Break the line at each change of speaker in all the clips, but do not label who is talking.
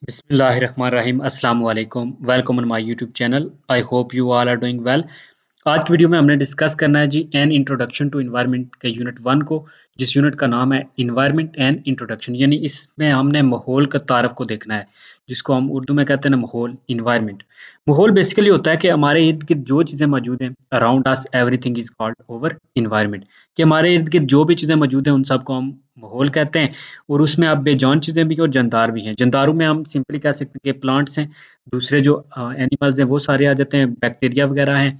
बिस्मिल्लाहिर्रहमानिर्रहीम अस्सलाम वालेकुम welcome on my YouTube channel. I hope you all are doing well. आज की वीडियो में हमने डिस्कस करना है जी एन इंट्रोडक्शन टू इन्वायरमेंट के यूनिट 1 को, जिस यूनिट का नाम है इन्वायरमेंट एंड इंट्रोडक्शन। यानी इसमें हमने माहौल का तारफ़ को देखना है, जिसको हम उर्दू में कहते हैं ना माहौल, इन्वायरमेंट। माहौल बेसिकली होता है कि हमारे इर्द-गिर्द जो चीज़ें मौजूद हैं, around us everything is called over environment, कि हमारे इर्द-गिर्द जो भी चीज़ें मौजूद हैं उन सबको हम माहौल कहते हैं। और उसमें अब बेजान चीज़ें भी हैं और जानदार भी हैं। जानदारों में हम सिंपली कह सकते हैं कि प्लांट्स हैं, दूसरे जो एनिमल्स हैं वो सारे आ जाते हैं, बैक्टीरिया वगैरह हैं।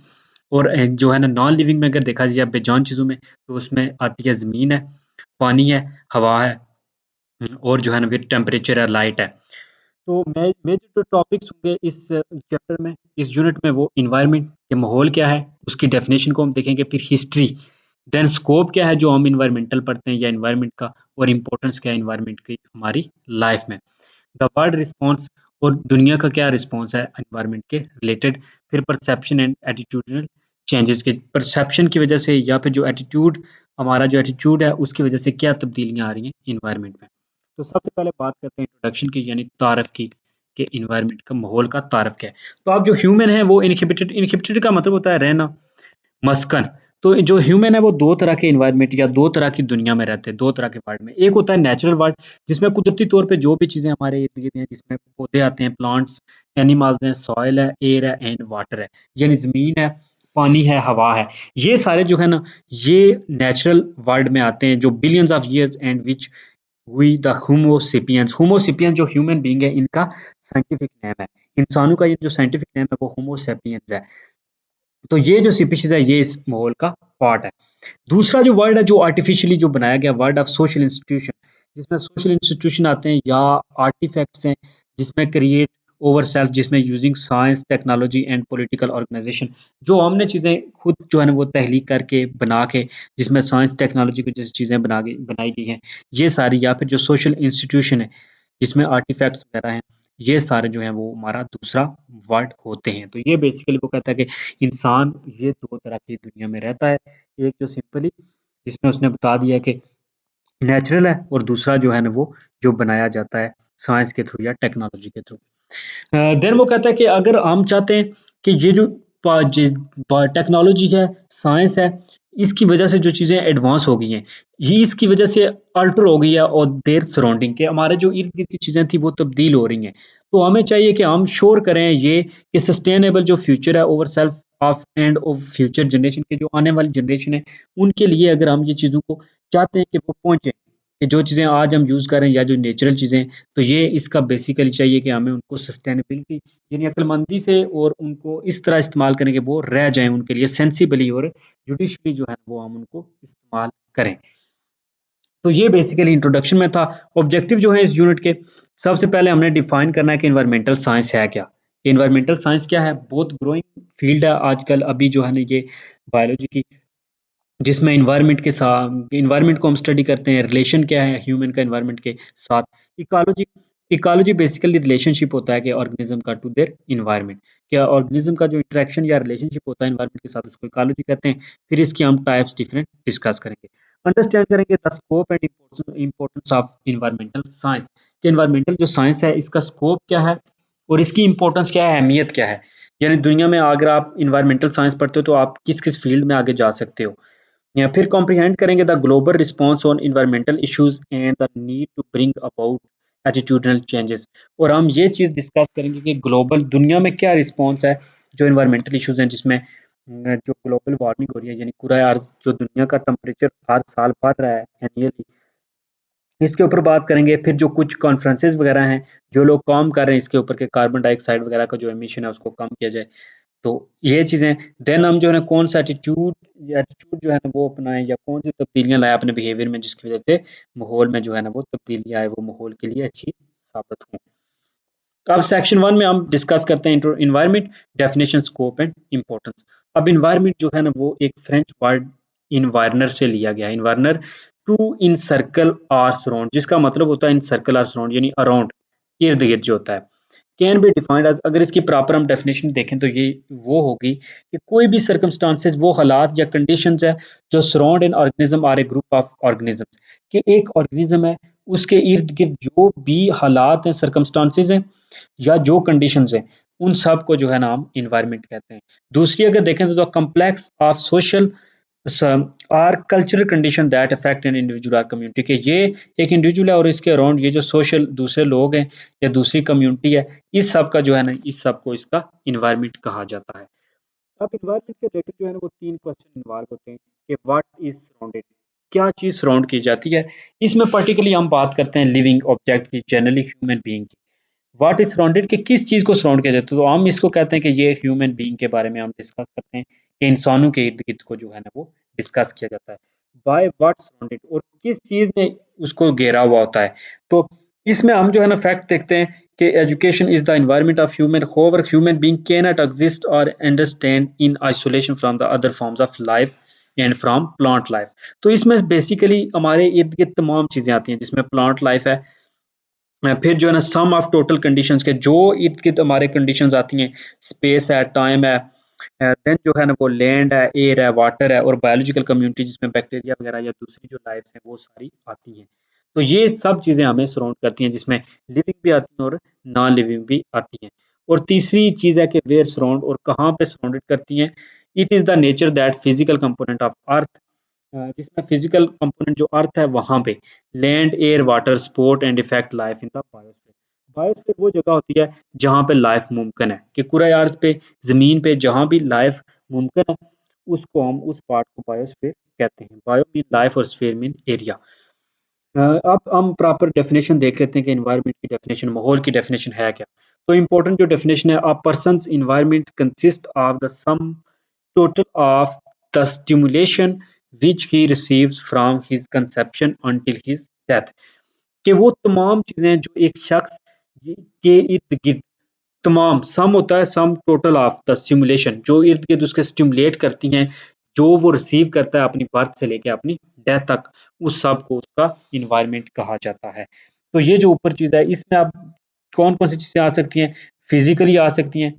और जो है ना नॉन लिविंग में अगर देखा जाए बेजान चीज़ों में, तो उसमें आती है ज़मीन है, पानी है, हवा है, और जो है ना फिर टेम्परेचर है, लाइट है। तो मैं मेजर जो टॉपिक्स होंगे इस चैप्टर में, इस यूनिट में, वो एनवायरनमेंट के माहौल क्या है, उसकी डेफिनेशन को हम देखेंगे, फिर हिस्ट्री, देन स्कोप क्या है जो हम एनवायरमेंटल पढ़ते हैं या एनवायरनमेंट का, और इम्पोर्टेंस क्या है एनवायरनमेंट की हमारी लाइफ में, द वर्ल्ड रिस्पॉन्स, और दुनिया का क्या रिस्पॉन्स है एनवायरनमेंट के रिलेटेड, फिर परसेप्शन एंड एटीट्यूडनल चेंजेस के परसेप्शन की वजह से, या फिर जो एटीट्यूड, हमारा जो एटीट्यूड है उसकी वजह से क्या तब्दीलियाँ आ रही हैं एनवायरनमेंट में। तो सबसे पहले बात करते हैं इंट्रोडक्शन की, यानी तारफ़ की, कि एनवायरनमेंट का माहौल का तारफ़ क्या है। तो आप जो ह्यूमन है वो इनहिबिटेड का मतलब होता है रहना, मस्कन। तो जो ह्यूमन है वो 2 तरह के एनवायरनमेंट या 2 तरह की दुनिया में रहते हैं, 2 तरह के वर्ल्ड में। एक होता है नेचुरल वर्ल्ड, जिसमें कुदरती तौर पे जो भी चीज़ें हमारे इर्द-गिर्द हैं, जिसमें पौधे आते हैं, प्लांट्स, एनिमल्स हैं, सॉइल है, एयर है एंड वाटर है। यानी ज़मीन है, पानी है, हवा है। ये सारे जो है ना, ये नेचुरल वर्ल्ड में आते हैं, जो billions of years and which we the homo sapiens. Homo sapiens जो ह्यूमन बीइंग है, इनका साइंटिफिक नेम है। इंसानों का ये जो साइंटिफिक नेम है वो होमो सेपियंस है। तो ये जो स्पीशीज़ है ये इस माहौल का पार्ट है। दूसरा जो वर्ड है जो आर्टिफिशियली जो बनाया गया, वर्ड ऑफ सोशल इंस्टीट्यूशन, जिसमें सोशल इंस्टीट्यूशन आते हैं या आर्टिफैक्ट्स हैं, जिसमें क्रिएट ओवर सेल्फ, जिसमें using science, technology and political organisation, जो हमने चीज़ें खुद जो है ना वो तहलीक करके बना के, जिसमें साइंस टेक्नोलॉजी की जैसी चीज़ें बनाई गई हैं, ये सारी, या फिर जो सोशल इंस्टीट्यूशन है जिसमें आर्टिफैक्ट्स वगैरह हैं, ये सारे जो हैं वो हमारा दूसरा वर्ड होते हैं। तो ये बेसिकली वो कहता है कि इंसान ये 2 तरह की दुनिया में रहता है। एक जो सिंपली, जिसमें उसने बता दिया कि नेचुरल है, और दूसरा जो है ना वो जो बनाया जाता है साइंस के थ्रू या टेक्नोलॉजी के थ्रू। देन वो कहता है कि अगर हम चाहते हैं कि ये जो टेक्नोलॉजी है, साइंस है, इसकी वजह से जो चीज़ें एडवांस हो गई हैं, ये इसकी वजह से अल्टर हो गई है, और देयर सराउंडिंग के हमारे जो इर्द-गिर्द की चीज़ें थी वो तब्दील हो रही हैं। तो हमें चाहिए कि हम श्योर करें ये कि सस्टेनेबल जो फ्यूचर है over self of end of future generation के, जो आने वाली जनरेशन है, उनके लिए अगर हम ये चीज़ों को चाहते हैं कि वो पहुँचे, कि जो चीज़ें आज हम यूज़ कर रहे हैं या जो नेचुरल चीज़ें हैं, तो ये इसका बेसिकली चाहिए कि हमें उनको सस्टेनेबिलिटी, यानी अक्लमंदी से, और उनको इस तरह इस्तेमाल करें कि वो रह जाएँ, उनके लिए सेंसिबली और जुडिशियली जो है वो हम उनको इस्तेमाल करें। तो ये बेसिकली इंट्रोडक्शन में था। ऑब्जेक्टिव जो है इस यूनिट के, सबसे पहले हमने डिफाइन करना है कि एनवायरमेंटल साइंस है क्या? एनवायरमेंटल साइंस क्या है? बहुत ग्रोइंग फील्ड है आजकल, अभी जो है ना ये बायोलॉजी की, जिसमें एनवायरनमेंट को हम स्टडी करते हैं, रिलेशन क्या है ह्यूमन का एनवायरनमेंट के साथ। इकोलॉजी, इकोलॉजी बेसिकली रिलेशनशिप होता है कि ऑर्गेनिज्म का टू देयर एनवायरनमेंट, क्या ऑर्गेनिज्म का जो इंटरेक्शन या रिलेशनशिप होता है एनवायरनमेंट के साथ, उसको इकोलॉजी कहते हैं। फिर इसकी हम टाइप्स डिफरेंट डिस्कस करेंगे, अंडरस्टैंड करेंगे the scope and importance of environmental science, कि एनवायरमेंटल जो साइंस है इसका स्कोप क्या है, और इसकी इम्पोर्टेंस क्या है, अहमियत क्या है। यानी दुनिया में अगर आप एनवायरमेंटल साइंस पढ़ते हो तो आप किस किस फील्ड में आगे जा सकते हो, या फिर कॉम्प्रिहेंड करेंगे the global response on environmental issues and the need to bring about attitudinal changes. और हम ये चीज़ डिस्कस करेंगे कि ग्लोबल दुनिया में क्या रिस्पॉन्स है जो एनवायरमेंटल इश्यूज हैं, जिसमें जो ग्लोबल वार्मिंग हो रही है, यानी पूरा अर्ज जो दुनिया का टेम्परेचर हर साल बढ़ रहा है एनुअली, इसके ऊपर बात करेंगे। फिर जो कुछ कॉन्फ्रेंसेस वगैरह हैं, जो लोग काम कर रहे हैं इसके ऊपर, के कार्बन डाइऑक्साइड वगैरह का जो एमिशन है उसको कम किया जाए। तो ये चीज़ें, देन हम जो है ना कौन सा एटीट्यूड जो है ना वो अपनाएँ, या कौन सी तब्दीलियाँ लाएँ अपने बिहेवियर में, जिसकी वज़ह से माहौल में जो है ना वो तब्दीलियाँ आए, वो माहौल के लिए अच्छी साबित हों। तो अब सेक्शन 1 में हम डिस्कस करते हैं environment, definition, scope and importance. अब एनवायरनमेंट जो है ना वो एक फ्रेंच वर्ड एनवायरनर से लिया गया है। एनवायरनर टू इनसर्कल और सराउंड, जिसका मतलब होता है इनसर्कल और सराउंड, यानी अराउंड, इर्द-गिर्द जो होता है। कैन बी डिफाइंड एज़, अगर इसकी प्रॉपर हम डेफिनिशन देखें तो ये वो होगी कि कोई भी सर्कमस्टांसेस, वो हालात या कंडीशंस है जो सराउंड एन ऑर्गेनिज्म और ए ग्रुप ऑफ ऑर्गेनिज्म्स, कि एक ऑर्गेनिज्म है उसके इर्द-गिर्द जो भी हालात हैं, सर्कमस्टांसेस हैं या जो कंडीशंस हैं, उन सब को जो है ना हम एनवायरनमेंट कहते हैं। दूसरी अगर देखें तो the complex of social or cultural condition that affect an individual or community के ये एक इंडिविजुअल है और इसके अराउंड ये जो सोशल दूसरे लोग हैं या दूसरी कम्युनिटी है, इस सब का जो है ना इस सब को इसका एनवायरनमेंट कहा जाता है। अब एनवायरनमेंट के रिलेटेड जो है ना वो 3 क्वेश्चन इन्वॉल्व होते हैं कि व्हाट इज़ सराउंडेड, क्या चीज़ सराउंड की जाती है? इसमें पर्टिकुलरली हम बात करते हैं लिविंग ऑब्जेक्ट की, जनरली ह्यूमन बीइंग की। व्हाट इज़ सराउंडेड कि किस चीज़ को सराउंड किया जाता है? तो हम इसको कहते हैं कि ये ह्यूमन बीइंग के बारे में हम डिस्कस करते हैं कि इंसानों के इर्द-गिर्द को जो है ना वो डिस्कस किया जाता है। बाय व्हाट सराउंडेड और किस चीज़ ने उसको घेरा हुआ होता है। तो इसमें हम जो है ना फैक्ट देखते हैं कि education is the environment of human however human being can not exist और understand in isolation from the other forms of life and from plant life. तो इसमें बेसिकली हमारे इर्द-गिर्द तमाम चीज़ें आती हैं जिसमें प्लांट लाइफ है, फिर जो है ना सम ऑफ टोटल कंडीशंस के जो इर्द-गिर्द हमारे कंडीशंस आती हैं, स्पेस है, टाइम है, देन जो है ना वो लैंड है, एयर है, वाटर है और बायोलॉजिकल कम्युनिटी जिसमें बैक्टीरिया वगैरह या दूसरी जो लाइफ़्स हैं वो सारी आती हैं। तो ये सब चीज़ें हमें सराउंड करती हैं जिसमें लिविंग भी आती हैं और नॉन लिविंग भी आती हैं। और तीसरी चीज़ है कि वेयर सराउंड और कहाँ पे सराउंडेड करती हैं, it is the nature that physical component of earth, जिसमें फिजिकल कंपोनेंट जो अर्थ है वहाँ पे land, air, water support and effect life in the biosphere. Biosphere वो जगह होती है जहाँ पे लाइफ मुमकिन है कि कुराए अर्ज़ पे, ज़मीन पे जहाँ भी लाइफ मुमकिन है, उसको हम उस पार्ट को बायोस्फीयर कहते हैं। बायो मीन लाइफ और स्फीयर मीन एरिया। अब हम प्रॉपर डेफिनेशन देख लेते हैं कि एनवायरनमेंट की डेफिनेशन, माहौल की डेफिनेशन है क्या? तो इम्पोर्टेंट जो डेफिनेशन है, a person's environment consist of the sum total of the stimulation which he receives from his conception until his death, कि वो तमाम चीज़ें जो एक शख्स के इर्द गिर्द तमाम सम होता है, sum total of the stimulation जो इर्द गिर्द उसके स्टिमुलेट करती हैं, जो वो रिसीव करता है अपनी बर्थ से लेके अपनी डेथ तक, उस सब को उसका इन्वायरमेंट कहा जाता है। तो ये जो ऊपर चीज़ है इसमें अब कौन कौन सी चीज़ें आ सकती हैं, फिजिकली आ सकती हैं,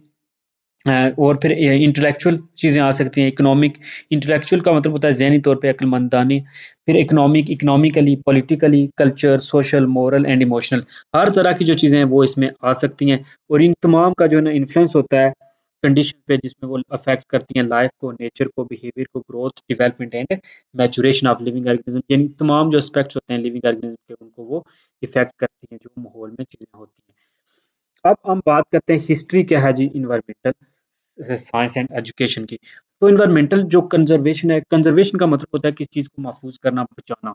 और फिर इंटेलेक्चुअल चीज़ें आ सकती हैं, इकोनॉमिक। इंटेलेक्चुअल का मतलब होता है ज़हनी तौर पे अक्लमंदानी, फिर economic, economically, politically, culture, social, moral and emotional, हर तरह की जो चीज़ें हैं वो इसमें आ सकती हैं और इन तमाम का जो है ना इन्फ्लुएंस होता है कंडीशन पे जिसमें वो अफेक्ट करती हैं लाइफ को, नेचर को, बिहेवियर को, growth, development and maturation of living organism, यानी तमाम जो एस्पेक्ट्स होते हैं लिविंग ऑर्गेनिज्म के उनको वो इफेक्ट करती हैं जो माहौल में चीज़ें होती हैं। अब हम बात करते हैं हिस्ट्री क्या है जी इन्वायरमेंटल साइंस एंड एजुकेशन की। तो एनवायरमेंटल जो कंजर्वेशन है, कंजर्वेशन का मतलब होता है किसी चीज़ को महफूज करना, बचाना।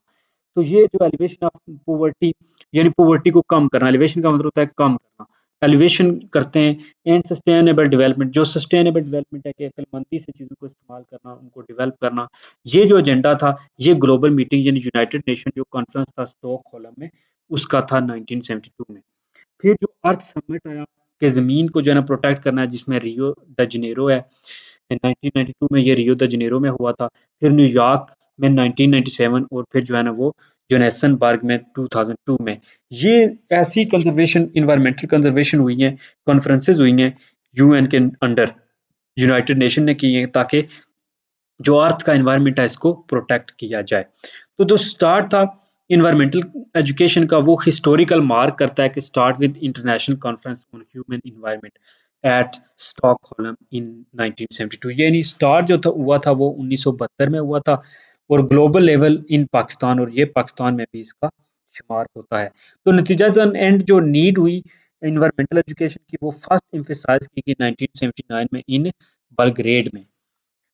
तो ये जो एलिवेशन ऑफ पॉवर्टी यानी पॉवर्टी को कम करना, एलिवेशन का मतलब होता है कम करना। एलिवेशन करते हैं एंड सस्टेनेबल डेवलपमेंट, जो सस्टेनेबल डेवलपमेंट है कि अक्लमंदी से चीज़ों को इस्तेमाल करना, उनको डेवलप करना। ये जो एजेंडा था, ये ग्लोबल मीटिंग यानी यूनाइटेड नेशन जो कॉन्फ्रेंस था स्टॉकहोल्म में, उसका था 1972 में। फिर जो अर्थ समिट आया कि ज़मीन को जो है ना प्रोटेक्ट करना है जिसमें रियो द जनेरो है, 1992 में ये रियो द जनेरो में हुआ था। फिर न्यूयॉर्क में 1997 और फिर जो है ना वो जोहान्सबर्ग में 2002 में। ये ऐसी कंज़र्वेशन एनवायरमेंटल कंज़र्वेशन हुई हैं, कॉन्फ्रेंसेस हुई हैं यूएन के अंडर, यूनाइटेड नेशन ने की हैं ताकि जो अर्थ का एनवायरनमेंट है इसको प्रोटेक्ट किया जाए। तो जो स्टार्ट था एनवायरमेंटल एजुकेशन का वो हिस्टोरिकल मार्क करता है कि start with international conference on human environment at Stockholm in 1972, यानी स्टार्ट जो था हुआ था वो 1972 में हुआ था और ग्लोबल लेवल इन पाकिस्तान, और ये पाकिस्तान में भी इसका शुमार होता है। तो नतीजतन एंड जो नीड हुई एनवायरमेंटल एजुकेशन की वो फर्स्ट एम्फेसाइज की गई 1979 में इन बलग्रेड में।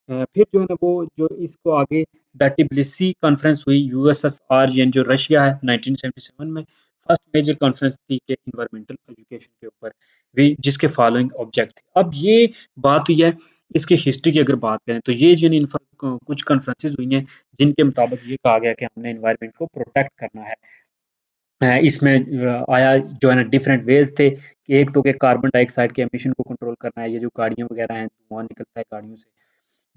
फिर जो है ना वो जो इसको आगे द टिबिलिसी कॉन्फ्रेंस हुई यूएसएसआर यानी जो रशिया है 1977 में, फर्स्ट मेजर कॉन्फ्रेंस थी के एनवायरमेंटल एजुकेशन के ऊपर भी, जिसके फॉलोइंग ऑब्जेक्ट थे। अब ये बात हुई है इसकी हिस्ट्री की अगर बात करें तो ये जिन कुछ कॉन्फ्रेंसेस हुई हैं जिनके मुताबिक ये कहा गया कि हमने एनवायरमेंट को प्रोटेक्ट करना है। इसमें आया जो है ना डिफरेंट वेज थे कि एक तो कि कार्बन डाइऑक्साइड के एमिशन को कंट्रोल करना है, ये जो गाड़ियाँ वगैरह हैं धुआं निकलता है गाड़ियों से,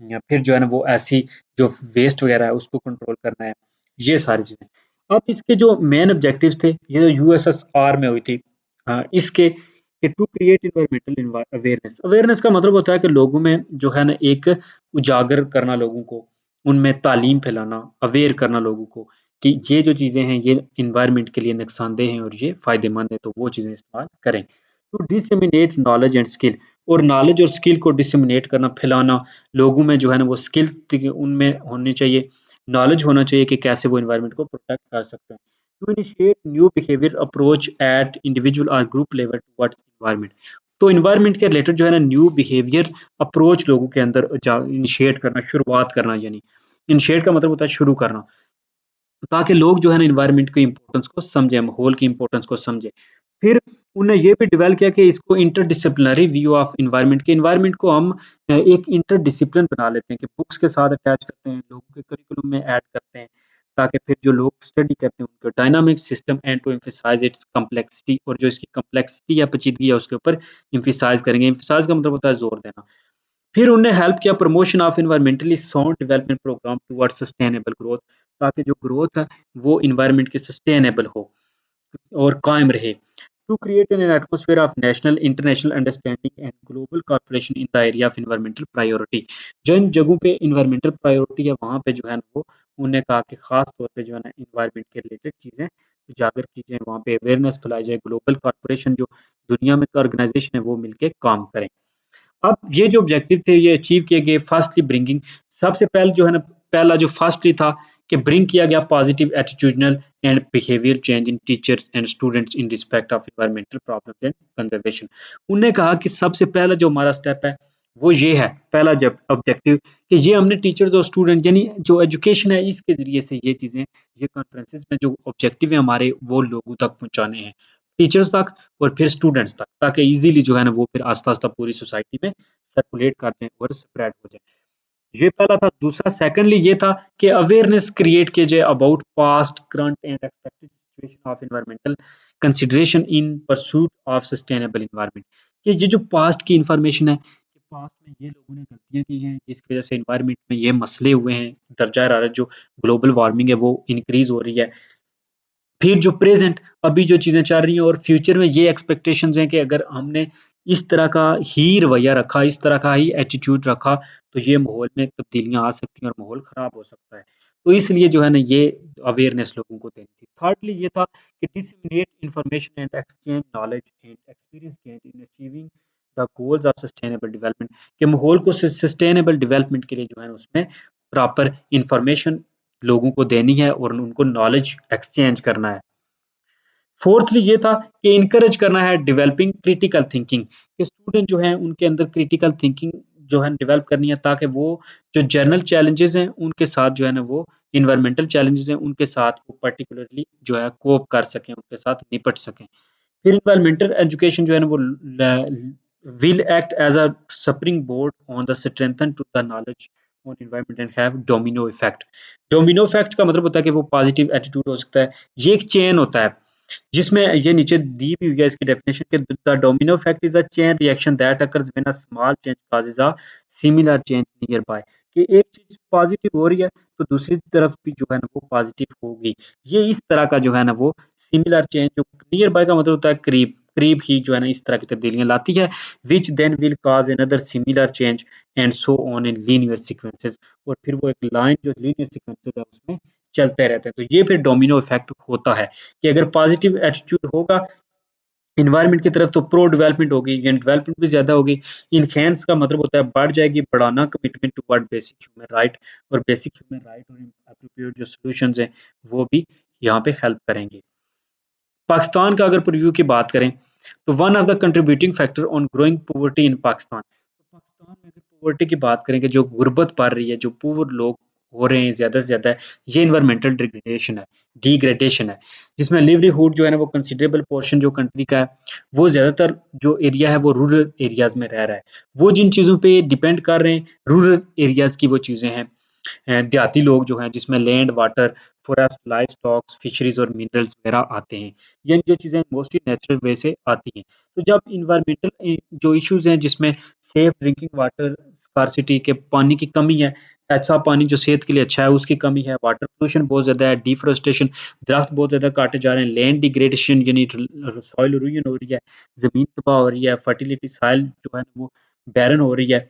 या फिर जो है ना वो ऐसी जो वेस्ट वगैरह है उसको कंट्रोल करना है, ये सारी चीज़ें। अब इसके जो मेन ऑब्जेक्टिव्स थे, ये जो यूएसएसआर में हुई थी, इसके कि to create environmental awareness. Awareness का मतलब होता है कि लोगों में जो है ना एक उजागर करना लोगों को, उनमें तालीम फैलाना, अवेयर करना लोगों को कि ये जो चीज़ें हैं ये एनवायरनमेंट के लिए नुकसानदेह हैं और ये फ़ायदेमंद है, तो वो चीज़ें इस्तेमाल करें। To disseminate knowledge and skill, और नॉलेज और स्किल को डिसेमिनेट करना, फैलाना, लोगों में जो है ना वो स्किल्स उनमें होनी चाहिए, नॉलेज होना चाहिए कि कैसे वो एनवायरनमेंट को प्रोटेक्ट कर सकते हैं। To initiate new behaviour approach at individual और ग्रुप लेवल टुवर्ड्स एनवायरनमेंट, तो एनवायरनमेंट के रिलेटेड जो है ना न्यू बिहेवियर अप्रोच लोगों के अंदर इनिशिएट करना, शुरुआत करना, यानी इनिशिएट का मतलब होता है शुरू करना, ताकि लोग जो है ना एनवायरनमेंट की इम्पोर्टेंस को समझें, माहौल की इम्पोर्टेंस को समझें। फिर उन्हें ये भी डेवलप किया कि इसको इंटरडिसिप्लिनरी व्यू ऑफ एनवायरनमेंट, के एनवायरनमेंट को हम एक इंटरडिसिप्लिन बना लेते हैं कि बुक्स के साथ अटैच करते हैं, लोगों के करिकुलम में ऐड करते हैं, ताकि फिर जो लोग स्टडी करते हैं उनको dynamic system and to emphasise its complexity, और जो इसकी कम्प्लेक्सिटी या पेचीदगी है उसके ऊपर एम्फसाइज करेंगे। एम्फसाइज का मतलब होता है जोर देना। फिर उन्हें हेल्प किया promotion of environmentally sound development programme towards sustainable growth, ताकि जो ग्रोथ है वो एनवायरनमेंट की सस्टेनेबल हो और कायम रहे। To create an atmosphere of national international understanding and global corporation in the area of environmental priority, जिन जगहों पे एनवायरमेंटल प्रायोरिटी है वहाँ पे जो है ना वो उन्होंने कहा कि खास तौर पे जो है ना एनवायरमेंट के रिलेटेड चीज़ें उजागर की जाए, वहाँ पे अवेयरनेस फैलाई जाए, ग्लोबल कॉर्पोरेशन जो दुनिया में ऑर्गेनाइजेशन है वो मिलके काम करें। अब ये जो ऑब्जेक्टिव थे ये अचीव किए गए, फर्स्टली ब्रिंगिंग, सबसे पहले जो है ना पहला जो फर्स्टली था कि ब्रिंग किया गया positive attitudinal and behaviour change in teachers and students in respect of environmental problems and conservation. उन्होंने कहा कि सबसे पहला जो हमारा स्टेप है वो ये है, पहला जब ऑब्जेक्टिव कि ये हमने टीचर्स और स्टूडेंट यानी जो एजुकेशन है इसके ज़रिए से ये चीज़ें, ये कॉन्फ्रेंसेस में जो ऑब्जेक्टिव है हमारे वो लोगों तक पहुँचाने हैं, टीचर्स तक और फिर स्टूडेंट्स तक, ताकि ईज़िली जो है ना वो फिर आस्ता-आस्ता पूरी सोसाइटी में सर्कुलेट कर दें और स्प्रेड हो जाए। ये पहला था। दूसरा सेकंडली ये था कि अवेयरनेस क्रिएट किया जाए about past, current and expected situation of environmental consideration in pursuit of sustainable environment, कि ये जो पास्ट की इन्फॉर्मेशन है कि पास्ट में ये लोगों ने गलतियाँ की हैं जिसकी वजह से एनवायरनमेंट में ये मसले हुए हैं, दर्जा हरारत जो ग्लोबल वार्मिंग है वो इंक्रीज़ हो रही है। फिर जो प्रेज़ेंट अभी जो चीज़ें चल रही हैं और फ्यूचर में ये एक्सपेक्टेशंस हैं कि अगर हमने इस तरह का ही रवैया रखा, इस तरह का ही एटीट्यूड रखा, तो ये माहौल में तब्दीलियाँ आ सकती हैं और माहौल ख़राब हो सकता है। तो इसलिए जो है ना ये अवेयरनेस लोगों को देनी थी। थर्डली ये था कि disseminate information and exchange knowledge and experience gained in achieving the goals of sustainable development, कि माहौल को सस्टेनेबल डेवलपमेंट के लिए जो है ना उसमें प्रॉपर इन्फॉर्मेशन लोगों को देनी है और उनको नॉलेज एक्सचेंज करना है। फोर्थली ये था कि इनकरेज करना है डेवलपिंग क्रिटिकल थिंकिंग, कि स्टूडेंट जो हैं उनके अंदर क्रिटिकल थिंकिंग जो है डेवलप करनी है, ताकि वो जो जनरल चैलेंजेस हैं उनके साथ जो है ना वो एनवायरमेंटल चैलेंजेस हैं उनके साथ वो पर्टिकुलरली जो है कोप कर सकें, उनके साथ निपट सकें। फिर एनवायरमेंटल एजुकेशन जो है ना वो will act as a springboard on the strengthen to the knowledge on environment and have domino effect। Domino effect का मतलब होता है कि वो पॉजिटिव एटीट्यूड हो सकता है। ये एक चेन होता है जिसमें ये नीचे दी भी हुई है इसकी डेफिनेशन कि the domino effect is a chain reaction that occurs when a small change causes a similar change near by, कि एक चीज पॉजिटिव हो रही है तो दूसरी तरफ भी जो है ना वो पॉजिटिव होगी। ये इस तरह का जो है ना वो सिमिलर चेंज, जो नियर बाय का मतलब होता है करीब करीब ही जो है ना इस तरह की तब्दीलियां लाती है, which then will cause another similar change and so on in linear sequences, और फिर वो एक लाइन जो लीनियर सीक्वेंसेस है उसमें चलते रहते हैं। तो ये फिर डोमिनो इफेक्ट होता है कि अगर पॉजिटिव एटीट्यूड होगा एनवायरनमेंट की तरफ तो प्रो डेवलपमेंट होगी, यानी डेवलपमेंट भी ज़्यादा होगी। इनहैंस का मतलब होता है बढ़ जाएगी, बढ़ाना commitment toward basic human right, और बेसिक ह्यूमन राइट और एप्रोप्रिएट जो सॉल्यूशंस हैं वो भी यहाँ पे हेल्प करेंगे। पाकिस्तान का अगर प्रीव्यू की बात करें तो one of the contributing factor on growing poverty in Pakistan, तो पाकिस्तान में अगर पॉवर्टी की बात करें कि जो गुर्बत बढ़ रही है, जो पुअर लोग हो रहे हैं ज़्यादा से ज़्यादा, ये एनवायरमेंटल डिग्रेडेशन है, जिसमें लिवलीहुड जो है ना वो कंसिडरेबल पोर्शन जो कंट्री का है, वो ज़्यादातर जो एरिया है वो रूरल एरियाज़ में रह रहा है। वो जिन चीज़ों पे डिपेंड कर रहे हैं, रूरल एरियाज़ की वो चीज़ें हैं, देहाती लोग जो हैं जिसमें land, water, forest, live stocks, fisheries और मिनरल्स वगैरह आते हैं। ये जो चीज़ें मोस्टली नेचुरल वे से आती हैं। तो जब एनवायरमेंटल जो इश्यूज़ हैं जिसमें सेफ ड्रिंकिंग वाटर स्कार्सिटी के पानी की कमी है, ऐसा पानी जो सेहत के लिए अच्छा है उसकी कमी है, वाटर पोल्यूशन बहुत ज़्यादा है, डिफॉरेस्टेशन, दरख्त बहुत ज़्यादा काटे जा रहे हैं, लैंड डिग्रेडेशन यानी सॉइल रुइन हो रही है, ज़मीन तबाह हो रही है, फर्टिलिटी सॉइल जो है वो बैरन हो रही है,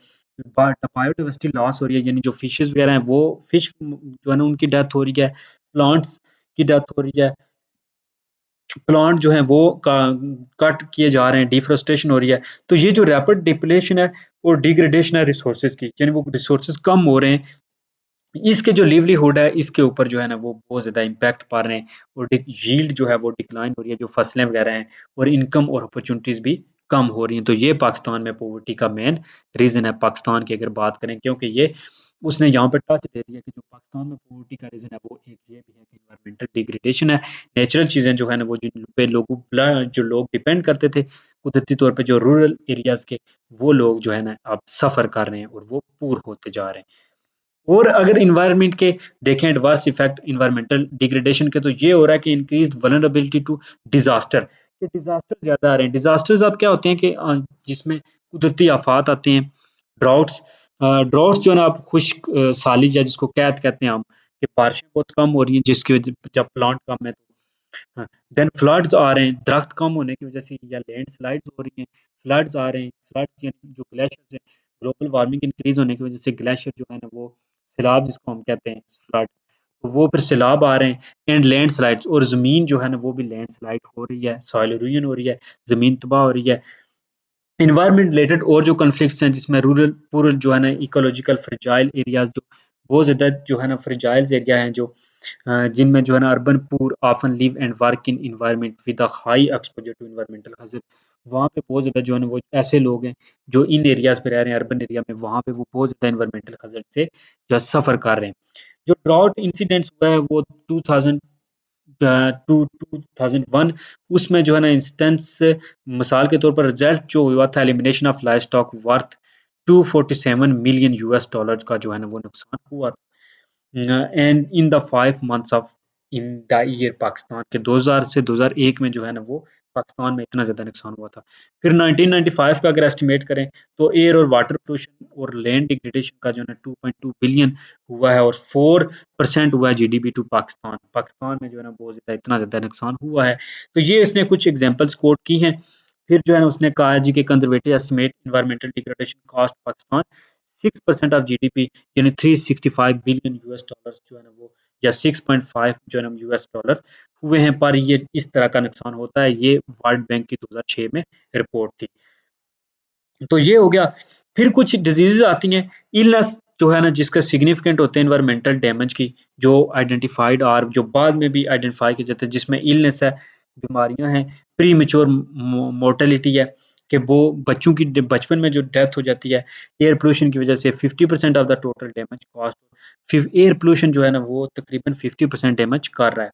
बायोडाइवर्सिटी लॉस हो रही है, यानी जो फिशेज़ वगैरह हैं वो फिश जो है ना उनकी डेथ हो रही है, प्लांट्स की डेथ हो रही है, प्लांट जो हैं वो कट किए जा रहे हैं, डिफॉरेस्टेशन हो रही है। तो ये जो रैपिड डिप्लेशन है और डिग्रेडेशन है रिसोर्सेज की, यानी वो रिसोर्सेज कम हो रहे हैं, इसके जो लिवलीहुड है इसके ऊपर जो है ना वो बहुत ज़्यादा इम्पैक्ट पा रहे हैं और यील्ड जो है वो डिक्लाइन हो रही है, जो फसलें वगैरह हैं, और इनकम और अपॉर्चुनिटीज़ भी कम हो रही हैं। तो ये पाकिस्तान में पॉवर्टी का मेन रीज़न है, पाकिस्तान की अगर बात करें, क्योंकि ये उसने यहाँ पे टच दे दिया कि जो पाकिस्तान में पॉवर्टी का रीज़न है वो एक ये भी है कि एनवायरमेंटल डिग्रेडेशन है। नेचुरल चीज़ें जो है ना वो जिन पे जो लोग डिपेंड करते थे कुदरती तौर पे, जो रूरल एरियाज़ के, वो लोग जो है ना अब सफ़र कर रहे हैं और वो पूर होते जा रहे हैं। और अगर एनवायरनमेंट के देखें एडवर्स इफेक्ट एनवायरमेंटल डिग्रेडेशन के, तो ये हो रहा है कि इंक्रीज्ड वल्नरेबिलिटी टू डिजास्टर, कि डिजास्टर ज्यादा आ रहे हैं। डिजास्टर्स अब क्या होते हैं कि जिसमें कुदरती आफात आते हैं, ड्राउट्स, ड्राउट्स जो है ना आप खुश्क साली या जिसको कैद कहते हैं हम, कि बारिशें बहुत कम हो रही हैं जिसकी वजह जब प्लांट कम है तो हाँ, देन फ्लड्स आ रहे हैं, दरख्त कम होने की वजह से, या लैंडस्लाइड्स हो रही हैं, फ्लड्स आ रहे हैं, फ्लड्स यानी जो ग्लेशियर्स हैं, ग्लोबल वार्मिंग इंक्रीज होने की वजह से ग्लेशियर जो है ना वो सैलाब जिसको हम कहते हैं फ्लड, तो वो फिर सैलाब आ रहे हैं एंड लैंडस्लाइड्स, और ज़मीन जो है ना वो भी लैंडस्लाइड हो रही है, सॉइल इरोजन हो रही है, ज़मीन तबाह हो रही है। एनवायरनमेंट रिलेटेड और जो कॉन्फ्लिक्ट्स हैं जिसमें रूरल पूरल जो है ना इकोलॉजिकल फ्रेजाइल एरियाज, जो बहुत ज़्यादा जो है ना फ्रेजाइल एरिया हैं, जो जिनमें जो है ना urban poor often live and work in environment with a high exposure to environmental hazard, वहाँ पे बहुत ज़्यादा जो है ना वो ऐसे लोग हैं जो इन एरियाज़ पे रह रहे हैं अर्बन एरिया में, वहाँ पे वो बहुत ज़्यादा एनवायरमेंटल हज़ार्ड से जो सफ़र कर रहे हैं। जो ड्राउट इंसिडेंट्स हुआ है वो 2000 2001, उसमें जो है ना इंस्टेंस, मिसाल के तौर पर रिजल्ट जो हुआ था, elimination of live stock worth 247 million US dollar का जो है ना वो नुकसान हुआ। And in the 5 months of in the year Pakistan के 2000 से 2001 में जो है ना वो पाकिस्तान में इतना ज़्यादा नुकसान हुआ था। फिर 1995 का अगर एस्टिमेट करें तो एयर और वाटर पोल्यूशन और लैंड डिग्रेडेशन का जो है ना 2.2 बिलियन हुआ है, और 4% हुआ है जीडीपी टू पाकिस्तान। पाकिस्तान में जो है ना बहुत ज़्यादा इतना ज़्यादा नुकसान हुआ है। तो ये इसने कुछ एग्जांपल्स कोट की हैं। फिर जो है ना उसने कहा है जी कि conservative estimate environmental degradation cost Pakistan 6% of GDP, यानी 365 बिलियन यूएस डॉलर जो है ना वो, या 6.5 जो है ना यूएस डॉलर हुए हैं। पर ये इस तरह का नुकसान होता है, ये वर्ल्ड बैंक की 2006 में रिपोर्ट थी। तो ये हो गया। फिर कुछ डिजीज़ेज़ आती हैं, इलनेस जो है ना जिसका सिग्निफिकेंट होते हैं एनवायरमेंटल डैमेज की, जो आइडेंटिफाइड और जो बाद में भी आइडेंटिफाई किए जाते हैं, जिसमें इलनेस है, बीमारियां हैं, प्री मैच्योर मोर्टेलिटी है, कि वो बच्चों की बचपन में जो डेथ हो जाती है एयर पोल्यूशन की वजह से, 50% of the total damage cost, फिर एयर पोल्यूशन जो है ना वो तकरीबन 50% डैमेज कर रहा है।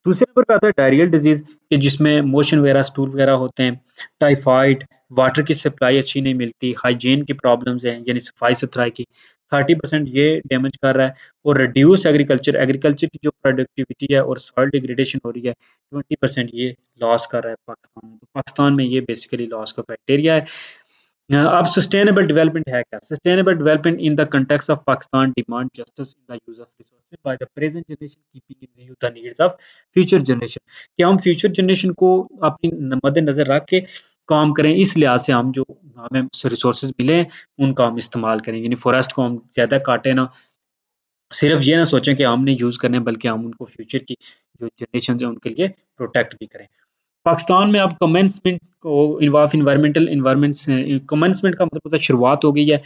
दूसरे नंबर पे आता है डायरियल डिजीज़, कि जिसमें मोशन वगैरह, स्टूल वगैरह होते हैं, टाइफाइड, वाटर की सप्लाई अच्छी नहीं मिलती, हाइजीन की प्रॉब्लम्स हैं, यानी सफाई-सुथराई की, 30% ये डैमेज कर रहा है, और रिड्यूस एग्रीकल्चर, एग्रीकल्चर की जो प्रोडक्टिविटी है और सॉइल डिग्रेडेशन हो रही है, 20% ये लॉस कर रहा है पाकिस्तान में। तो पाकिस्तान में ये बेसिकली लॉस का क्राइटेरिया है। अब सस्टेनेबल डेवलपमेंट है क्या? Sustainable development in the context of Pakistan demand justice in the use of resources by the present generation keeping in view the needs of future generation, कि हम फ्यूचर जनरेशन को अपनी मद्देनज़र रख के काम करें, इस लिहाज से हम जो हमें रिसोर्सेज मिले हैं उनका हम इस्तेमाल करें, यानी फॉरेस्ट को हम ज़्यादा काटें ना, सिर्फ ये ना सोचें कि हमने यूज़ करने हैं, बल्कि हम उनको फ्यूचर की जो जनरेशन है उनके लिए प्रोटेक्ट भी करें। पाकिस्तान में अब कमेंसमेंट को इन्वॉल्व एनवायरमेंटल एनवायरमेंट्स, कमेंसमेंट का मतलब होता है शुरुआत हो गई है,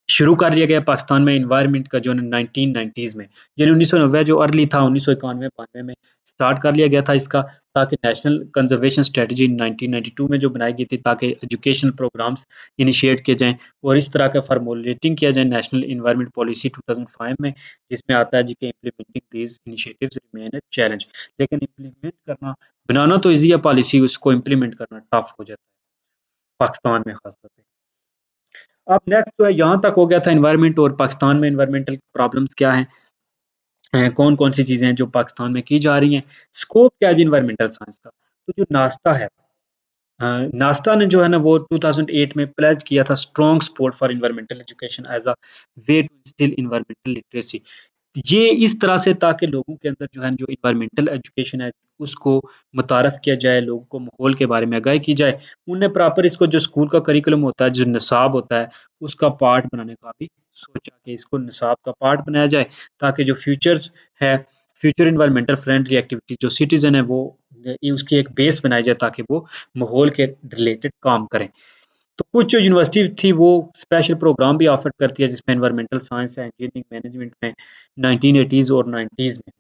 शुरू कर लिया गया पाकिस्तान में एनवायरनमेंट का जो है 1990s में, यानी 1990 जो अर्ली था 1991-92 में स्टार्ट कर लिया गया था इसका, ताकि नेशनल कंजर्वेशन स्ट्रेटजी 1992 में जो बनाई गई थी, ताकि एजुकेशनल प्रोग्राम्स इनिशिएट किए जाएँ और इस तरह का फॉर्मुलेटिंग किया जाए नेशनल एनवायरनमेंट पॉलिसी 2005 में, जिसमें आता है जी कि implementing these initiatives remain a challenge. लेकिन इम्प्लीमेंट करना, बनाना तो ईज़ी है पॉलिसी, उसको इम्प्लीमेंट करना टफ हो जाता है, पाकिस्तान में खास तौर पे। अब नेक्स्ट जो है यहाँ तक हो गया था एनवायरनमेंट, और पाकिस्तान में एनवायरमेंटल प्रॉब्लम्स क्या हैं, कौन-कौन सी चीज़ें हैं जो पाकिस्तान में की जा रही हैं, स्कोप क्या है जी एनवायरमेंटल साइंस का। तो जो नास्टा है, नास्टा ने जो है ना वो 2008 में प्लेज किया था strong support for environmental education as a way to instil environmental literacy. ये इस तरह से, ताकि लोगों के अंदर जो है जो एनवायरमेंटल एजुकेशन है उसको मुतारफ़ किया जाए, लोगों को माहौल के बारे में आगाही की जाए। उनने प्रॉपर इसको जो स्कूल का करिकुलम होता है, जो निसाब होता है, उसका पार्ट बनाने का भी सोचा कि इसको निसाब का पार्ट बनाया जाए, ताकि जो फ्यूचर्स है फ्यूचर इन्वायरमेंटल फ्रेंडली एक्टिविटीज जो सिटीजन है वो उसकी एक बेस बनाई जाए ताकि वो माहौल के रिलेटेड काम करें। तो कुछ जो यूनिवर्सिटी थी वो स्पेशल प्रोग्राम भी ऑफर करती है जिसमें एनवायरमेंटल साइंस है, इंजीनियरिंग मैनेजमेंट में 1980s और 90s में।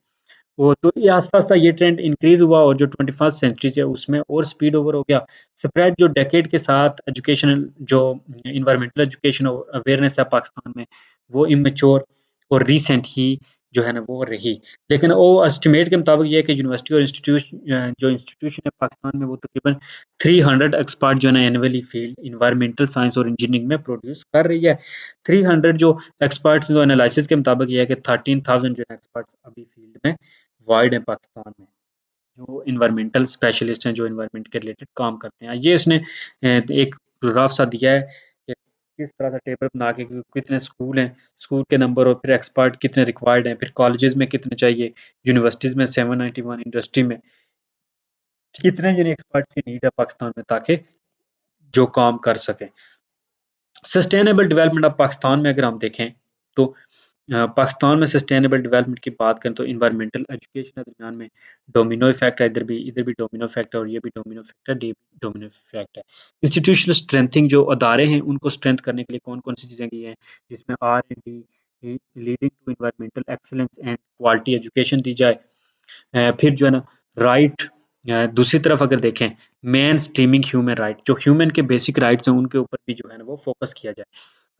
वो तो ये आस्ता-आस्ता ये ट्रेंड इंक्रीज़ हुआ और जो 21st सेंचुरी है उसमें और स्पीड ओवर हो गया। स्प्रेड जो डेकेड के साथ एजुकेशनल जो एनवायरमेंटल एजुकेशन और अवेयरनेस है पाकिस्तान में, वो इमैच्योर और रीसेंट ही जो है ना वो रही। लेकिन वो एस्टिमेट के मुताबिक ये है कि यूनिवर्सिटी और जो इंस्टीट्यूशन है पाकिस्तान में वो तकरीबन 300 एक्सपर्ट जो है ना एनुअली फील्ड एनवायरमेंटल साइंस और इंजीनियरिंग में प्रोड्यूस कर रही है। 300 जो एक्सपर्ट्स जो एनालिसिस के मुताबिक ये है कि 13,000 जो एक्सपर्ट्स अभी फील्ड में वाइड है पाकिस्तान में, जो एनवायरमेंटल स्पेशलिस्ट हैं, जो एनवायरमेंट के रिलेटेड काम करते हैं। ये इसने एक रफ सा दिया है कि किस तरह से टेबल बना के कि कितने स्कूल हैं, स्कूल के नंबर और फिर एक्सपर्ट कितने रिक्वायर्ड हैं, फिर कॉलेजेस में कितने चाहिए, यूनिवर्सिटीज़ में 791, इंडस्ट्री में कितने यानी एक्सपर्ट्स की नीड है पाकिस्तान में ताकि जो काम कर सकें। सस्टेनेबल डेवलपमेंट ऑफ पाकिस्तान में अगर हम देखें तो पाकिस्तान में सस्टेनेबल डेवलपमेंट की बात करें तो एनवायरमेंटल एजुकेशन के दरमियान में डोमिनो इफेक्ट है, इधर भी डोमिनो इफेक्ट है और ये भी डोमिनो इफेक्ट है, ये भी डोमिनो इफेक्ट है। इंस्टीट्यूशनल स्ट्रेंथिंग जो अदारे हैं उनको स्ट्रेंथ करने के लिए कौन-कौन सी चीज़ें की हैं, जिसमें R&D leading to environmental excellence and quality education दी जाए। फिर जो है ना राइट दूसरी तरफ अगर देखें मेन स्ट्रीमिंग ह्यूमन राइट जो ह्यूमन के बेसिक राइट्स हैं उनके ऊपर भी जो है ना वो फोकस किया जाए।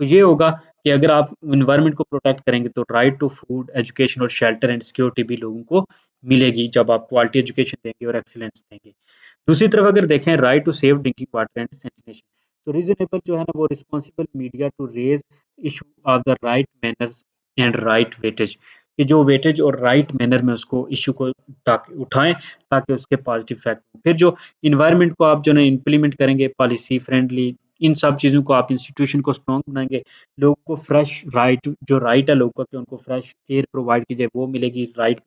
तो ये होगा कि अगर आप एनवायरनमेंट को प्रोटेक्ट करेंगे तो राइट टू फूड, एजुकेशन और शेल्टर एंड सिक्योरिटी भी लोगों को मिलेगी जब आप क्वालिटी एजुकेशन देंगे और एक्सीलेंस देंगे। दूसरी तरफ अगर देखें right to safe drinking water and sanitation तो रीजनेबल जो है ना वो responsible media to raise issue of the right manners and right weightage कि जो वेटेज और राइट मैनर में उसको इशू को ताकि उठाएं ताकि उसके पॉजिटिव इफेक्ट हो। फिर जो इन्वायरमेंट को आप जो है इम्प्लीमेंट करेंगे पॉलिसी फ्रेंडली इन सब चीज़ों को आप इंस्टीट्यूशन को स्ट्रॉन्ग बनाएंगे, लोगों को फ्रेश राइट है लोगों का कि उनको फ्रेश एयर प्रोवाइड की जाए वो मिलेगी, राइट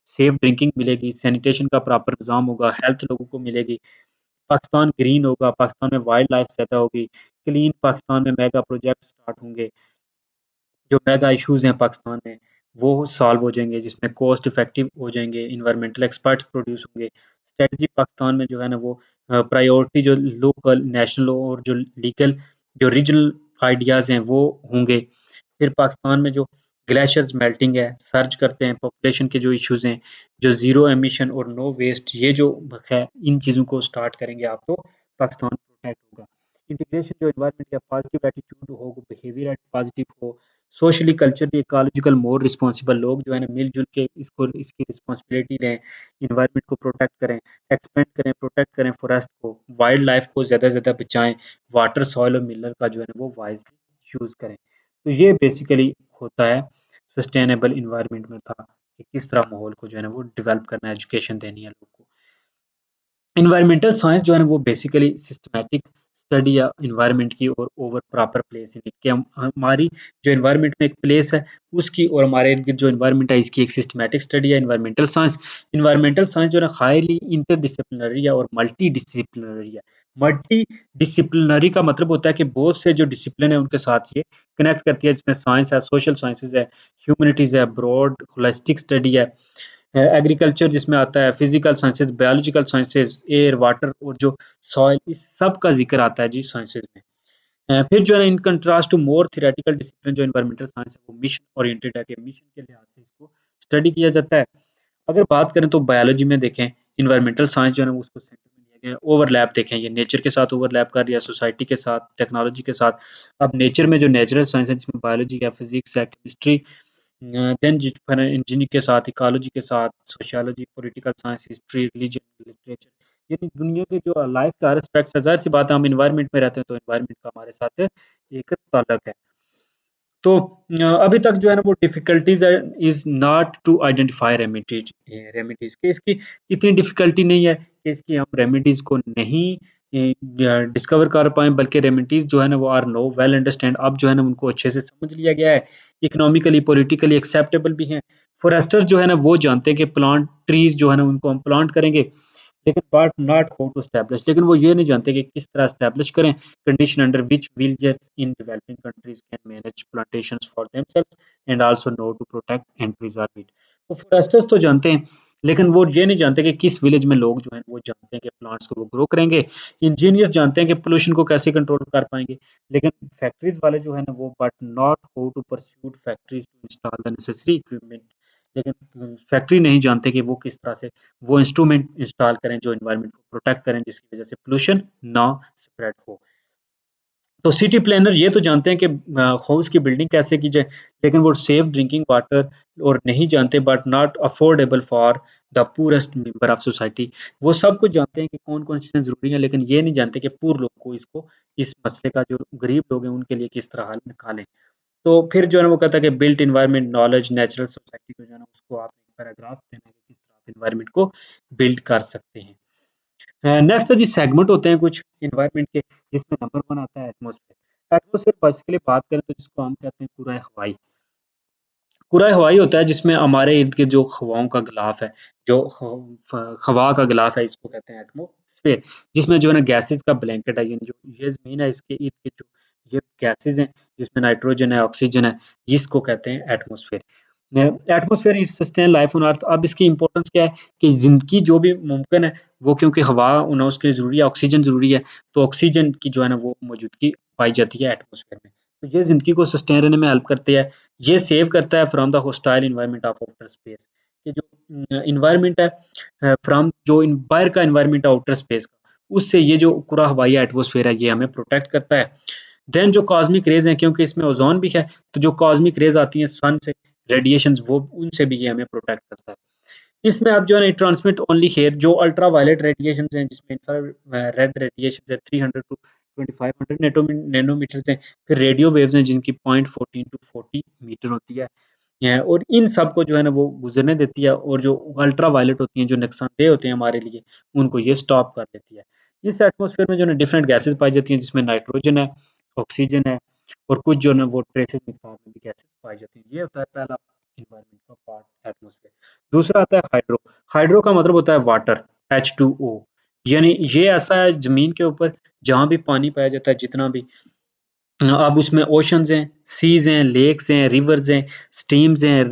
सेफ ड्रिंकिंग मिलेगी, सैनिटेशन का प्रॉपर निज़ाम होगा, हेल्थ लोगों को मिलेगी, पाकिस्तान ग्रीन होगा, पाकिस्तान में वाइल्ड लाइफ ज़्यादा होगी, क्लीन पाकिस्तान में मेगा प्रोजेक्ट स्टार्ट होंगे। जो मेगा इश्यूज़ हैं पाकिस्तान में, वो सॉल्व हो जाएँगे, जिसमें कॉस्ट इफ़ेक्टिव हो जाएँगे, एनवायरमेंटल एक्सपर्ट्स प्रोड्यूस होंगे। स्ट्रैटेजी पाकिस्तान में जो है ना वो प्रायोरिटी जो लोकल, नेशनल और जो लीगल जो रीजनल आइडियाज़ हैं वो होंगे। फिर पाकिस्तान में जो ग्लेशियर्स मेल्टिंग है, सर्ज करते हैं, पॉपुलेशन के जो इश्यूज़ हैं, जो ज़ीरो एमिशन और नो वेस्ट ये जो है इन चीज़ों को स्टार्ट करेंगे आप तो पाकिस्तान प्रोटेक्ट होगा। इंटीग्रेशन जो एनवायरनमेंट या पॉजिटिव एटीट्यूड हो, बिहेवियर पॉजिटिव हो, socially, culturally, ecological more responsible लोग जो है ना मिल-जुल के इसकी रिस्पॉन्सिबिलिटी लें, एनवायरनमेंट को प्रोटेक्ट करें, एक्सपेंड करें, प्रोटेक्ट करें फॉरेस्ट को, वाइल्ड लाइफ को ज़्यादा से ज़्यादा बचाएँ, वाटर, सॉइल और मिनरल का जो है ना वो वाइज़ली यूज़ करें। तो ये बेसिकली होता है सस्टेनेबल एनवायरनमेंट में था कि किस तरह माहौल को जो है ना वो डेवलप करना है, एजुकेशन देनी है लोगों को। एनवायरमेंटल साइंस जो है ना वो बेसिकली सिस्टमैटिक स्टडी या एनवायरनमेंट की और over proper place in it कि हम हमारी जो एनवायरनमेंट में एक प्लेस है उसकी और हमारे इर्द गिर्द जो एनवायरनमेंट है इसकी एक सिस्टमैटिक स्टडी है एनवायरमेंटल साइंस। एनवायरमेंटल साइंस जो है ना हाईली इंटरडिसिप्लिनरी है और मल्टी डिसिप्लिनरी है। मल्टी डिसिप्लिनरी का मतलब होता है कि बहुत से जो डिसिप्लिन है उनके साथ ये कनेक्ट करती है जिसमें साइंस है, सोशल साइंसेज है, ह्यूमैनिटीज है, ब्रॉड होलिस्टिक स्टडी है, एग्रीकल्चर जिसमें आता है, physical sciences, biological sciences, air, water और जो सॉइल इस सब का ज़िक्र आता है जी साइंसेज में। फिर जो है ना in contrast to more theoretical discipline जो एनवायरमेंटल साइंस है वो मिशन ओरिएंटेड है कि मिशन के लिहाज से इसको स्टडी किया जाता है। अगर बात करें तो बायोलॉजी में देखें एनवायरमेंटल साइंस जो है ना वो उसको सेंटर में लिया गया है। ओवरलैप देखें ये नेचर के साथ ओवरलैप कर रही है, सोसाइटी के साथ, टेक्नोलॉजी के साथ। अब नेचर में जो नेचुरल साइंस है जिसमें बायोलॉजी है, फिजिक्स है, केमिस्ट्री देन जी फिर इंजीनियरिंग के साथ, इकोलॉजी के साथ, sociology, political science, history, religion, literature यानी दुनिया के जो लाइफ के हर एस्पेक्ट्स है, ज़ाहिर-सी बात है हम एनवायरनमेंट में रहते हैं तो एनवायरनमेंट का हमारे साथ एक ताल्लुक है। तो अभी तक जो है ना वो डिफ़िकल्टीज़ है is not to identify remedies कि इसकी इतनी डिफ़िकल्टी नहीं है कि इसकी हम रेमेडीज़ को नहीं डिस्कवर कर पाएँ बल्कि रेमेडीज़ जो है ना वो आर नो वेल अंडरस्टैंड अब जो है ना उनको अच्छे से समझ लिया गया है। इकोनॉमिकली, पॉलिटिकली एक्सेप्टेबल भी हैं। फॉरेस्टर जो है ना वो जानते हैं कि प्लांट ट्रीज़ जो है ना उनको हम प्लांट करेंगे लेकिन but not how to establish लेकिन वो ये नहीं जानते कि किस तरह एस्टैब्लिश करें condition under which villagers in developing countries can manage plantations for themselves and also know to protect and preserve it. तो फॉरेस्टर्स तो जानते हैं, लेकिन वो ये नहीं जानते कि किस विलेज में लोग जो हैं वो जानते हैं कि प्लांट्स को वो ग्रो करेंगे। इंजीनियर्स जानते हैं कि पोल्यूशन को कैसे कंट्रोल कर पाएँगे, लेकिन फैक्ट्रीज़ वाले जो है ना वो but not how to pursue factories to install the necessary equipment. लेकिन फैक्ट्री नहीं जानते कि वो किस तरह से वो इंस्ट्रूमेंट इंस्टॉल करें जो एनवायरनमेंट को प्रोटेक्ट करें, जिसकी वजह से पोल्यूशन ना स्प्रेड हो। तो सिटी प्लानर ये तो जानते हैं कि हाउस की बिल्डिंग कैसे की जाए, लेकिन वो सेफ ड्रिंकिंग वाटर और नहीं जानते, but not affordable for the poorest member of society. वो सब कुछ जानते हैं कि कौन-कौन सी चीज़ें ज़रूरी हैं, लेकिन ये नहीं जानते कि पूर लोग को इसको इस मसले का जो गरीब लोग हैं उनके लिए किस तरह हल निकालें। तो फिर जो है ना वो कहता है कि built environment knowledge natural society को जो है ना उसको आप एक पैराग्राफ देना है कि किस तरह आप एनवायरनमेंट को बिल्ड कर सकते हैं। नेक्स्ट है जी सेगमेंट होते हैं कुछ एनवायरनमेंट के, जिसमें नंबर 1 आता है एटमॉस्फेयर। एटमॉस्फेयर बेसिकली बात करें तो जिसको हम कहते हैं पूरा हवाई। पूरा हवाई होता है जिसमें हमारे इर्द-गिर्द जो हवाओं का गिलाफ है, जो ह फ हवा का गिलाफ है इसको कहते हैं एटमॉस्फेयर। जिसमें जो है ना गैसेज़ का ब्लैंकेट है, यानी जो ये ज़मीन है इसके इर्द-गिर्द जो ये गैसेज़ हैं, जिसमें नाइट्रोजन है, ऑक्सीजन है, इसको कहते हैं atmosphere. Atmosphere is sustain life on earth. अब इसकी इम्पोर्टेंस क्या है कि ज़िंदगी जो भी मुमकिन है, वो क्योंकि हवा होना उसके लिए ज़रूरी है, ऑक्सीजन ज़रूरी है, तो ऑक्सीजन की जो है ना वो मौजूदगी पाई जाती है एटमॉस्फेयर में। तो ये ज़िंदगी को सस्टेन रहने में हेल्प करती है। ये सेव करता है from the hostile environment of outer space. कि जो एनवायरनमेंट है फ्रॉम जो बाहर का एनवायरनमेंट है आउटर स्पेस का, उससे ये जो पूरा हवाई एटमॉस्फेयर है, ये हमें प्रोटेक्ट करता है। देन जो कॉस्मिक रेज़ हैं, क्योंकि इसमें ओज़ोन भी है, तो जो कॉस्मिक रेज़ आती हैं सन से, रेडिएशंस, वो उनसे भी ये हमें प्रोटेक्ट करता है। इसमें आप जो है ना ट्रांसमिट ओनली हियर जो अल्ट्रा वायलेट रेडिएशंस हैं, जिसमें रेड रेडिएशंस है 300 टू 2500 नैनोमीटर्स हैं। फिर रेडियो वेव्स हैं जिनकी पॉइंट 14 टू 40 मीटर होती है। और इन सब को जो है ना वो गुज़रने देती है, और जो अल्ट्रा वायलेट होती हैं, जो नुकसानदेह होते हैं हमारे लिए, उनको ये स्टॉप कर देती है। इस एटमॉस्फेयर में जो है ना डिफरेंट गैसेज़ पाई जाती हैं, जिसमें नाइट्रोजन है, ऑक्सीजन है, और कुछ जो है ना वो ट्रेसेस मिक्दार में भी गैसेज़ पाई जाती हैं। ये होता है पहला एनवायरनमेंट का पार्ट एटमॉस्फेयर। दूसरा आता है हाइड्रो। हाइड्रो का मतलब होता है वाटर, H2O। यानी ये ऐसा है ज़मीन के ऊपर जहाँ भी पानी पाया जाता है, जितना भी अब उसमें ओशंस हैं, सीज़ हैं, लेक्स हैं, रिवर्स हैं, स्ट्रीम्स हैं,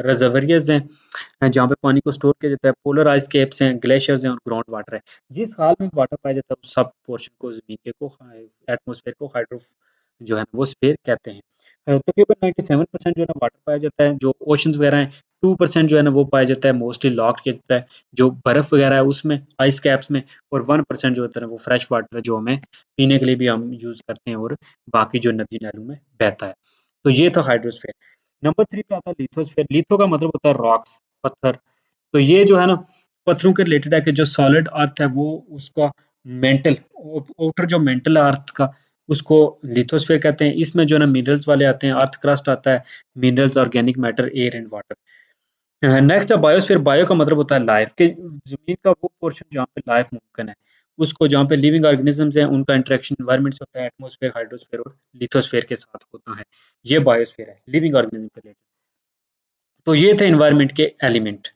रिज़र्वोइर्स हैं, जहाँ पे पानी को स्टोर किया जाता है, पोलर आइस कैप्स हैं, ग्लेशियर्स हैं और ग्राउंड वाटर है। जिस हाल में वाटर पाया जाता है, उस सब पोर्शन को ज़मीन के को एटमॉस्फेयर को हाइड्रो जो है वो स्फीयर कहते हैं। तकरीबन 97% जो है ना वाटर पाया जाता है, जो ओशंस वगैरह हैं, 2% जो है ना वो पाया जाता है, मोस्टली लॉक किया जाता है, जो बर्फ़ वगैरह है उसमें, आइस कैप्स में, और 1% जो होता है ना वो फ्रेश वाटर है, जो हमें पीने के लिए भी हम यूज़ करते हैं, और बाकी जो नदी नालों में बहता है। तो ये था हाइड्रोस्फीयर। नंबर 3 पे आता है लिथोस्फीयर। लिथो का मतलब होता है रॉक्स, पत्थर। तो ये जो है ना पत्थरों के रिलेटेड है कि जो सॉलिड अर्थ है वो उसका मेंटल आउटर जो मेंटल है अर्थ का, उसको लिथोस्फीयर कहते हैं। इसमें जो है ना मिनरल्स वाले आते हैं, अर्थ क्रस्ट आता है, minerals, organic matter, air and water. Next है बायोस्फीयर। बायो का मतलब होता है लाइफ, कि ज़मीन का वो पोर्शन जहाँ पे लाइफ मुमकिन है, उसको जहाँ पे लिविंग ऑर्गेनिज़म्स हैं, उनका इंटरेक्शन एनवायरनमेंट से होता है, एटमॉस्फेयर, हाइड्रोस्फीयर और लिथोस्फीयर के साथ होता है। ये बायोस्फीयर है, लिविंग ऑर्गेनिज़्म के लिए। तो ये थे एनवायरनमेंट के element.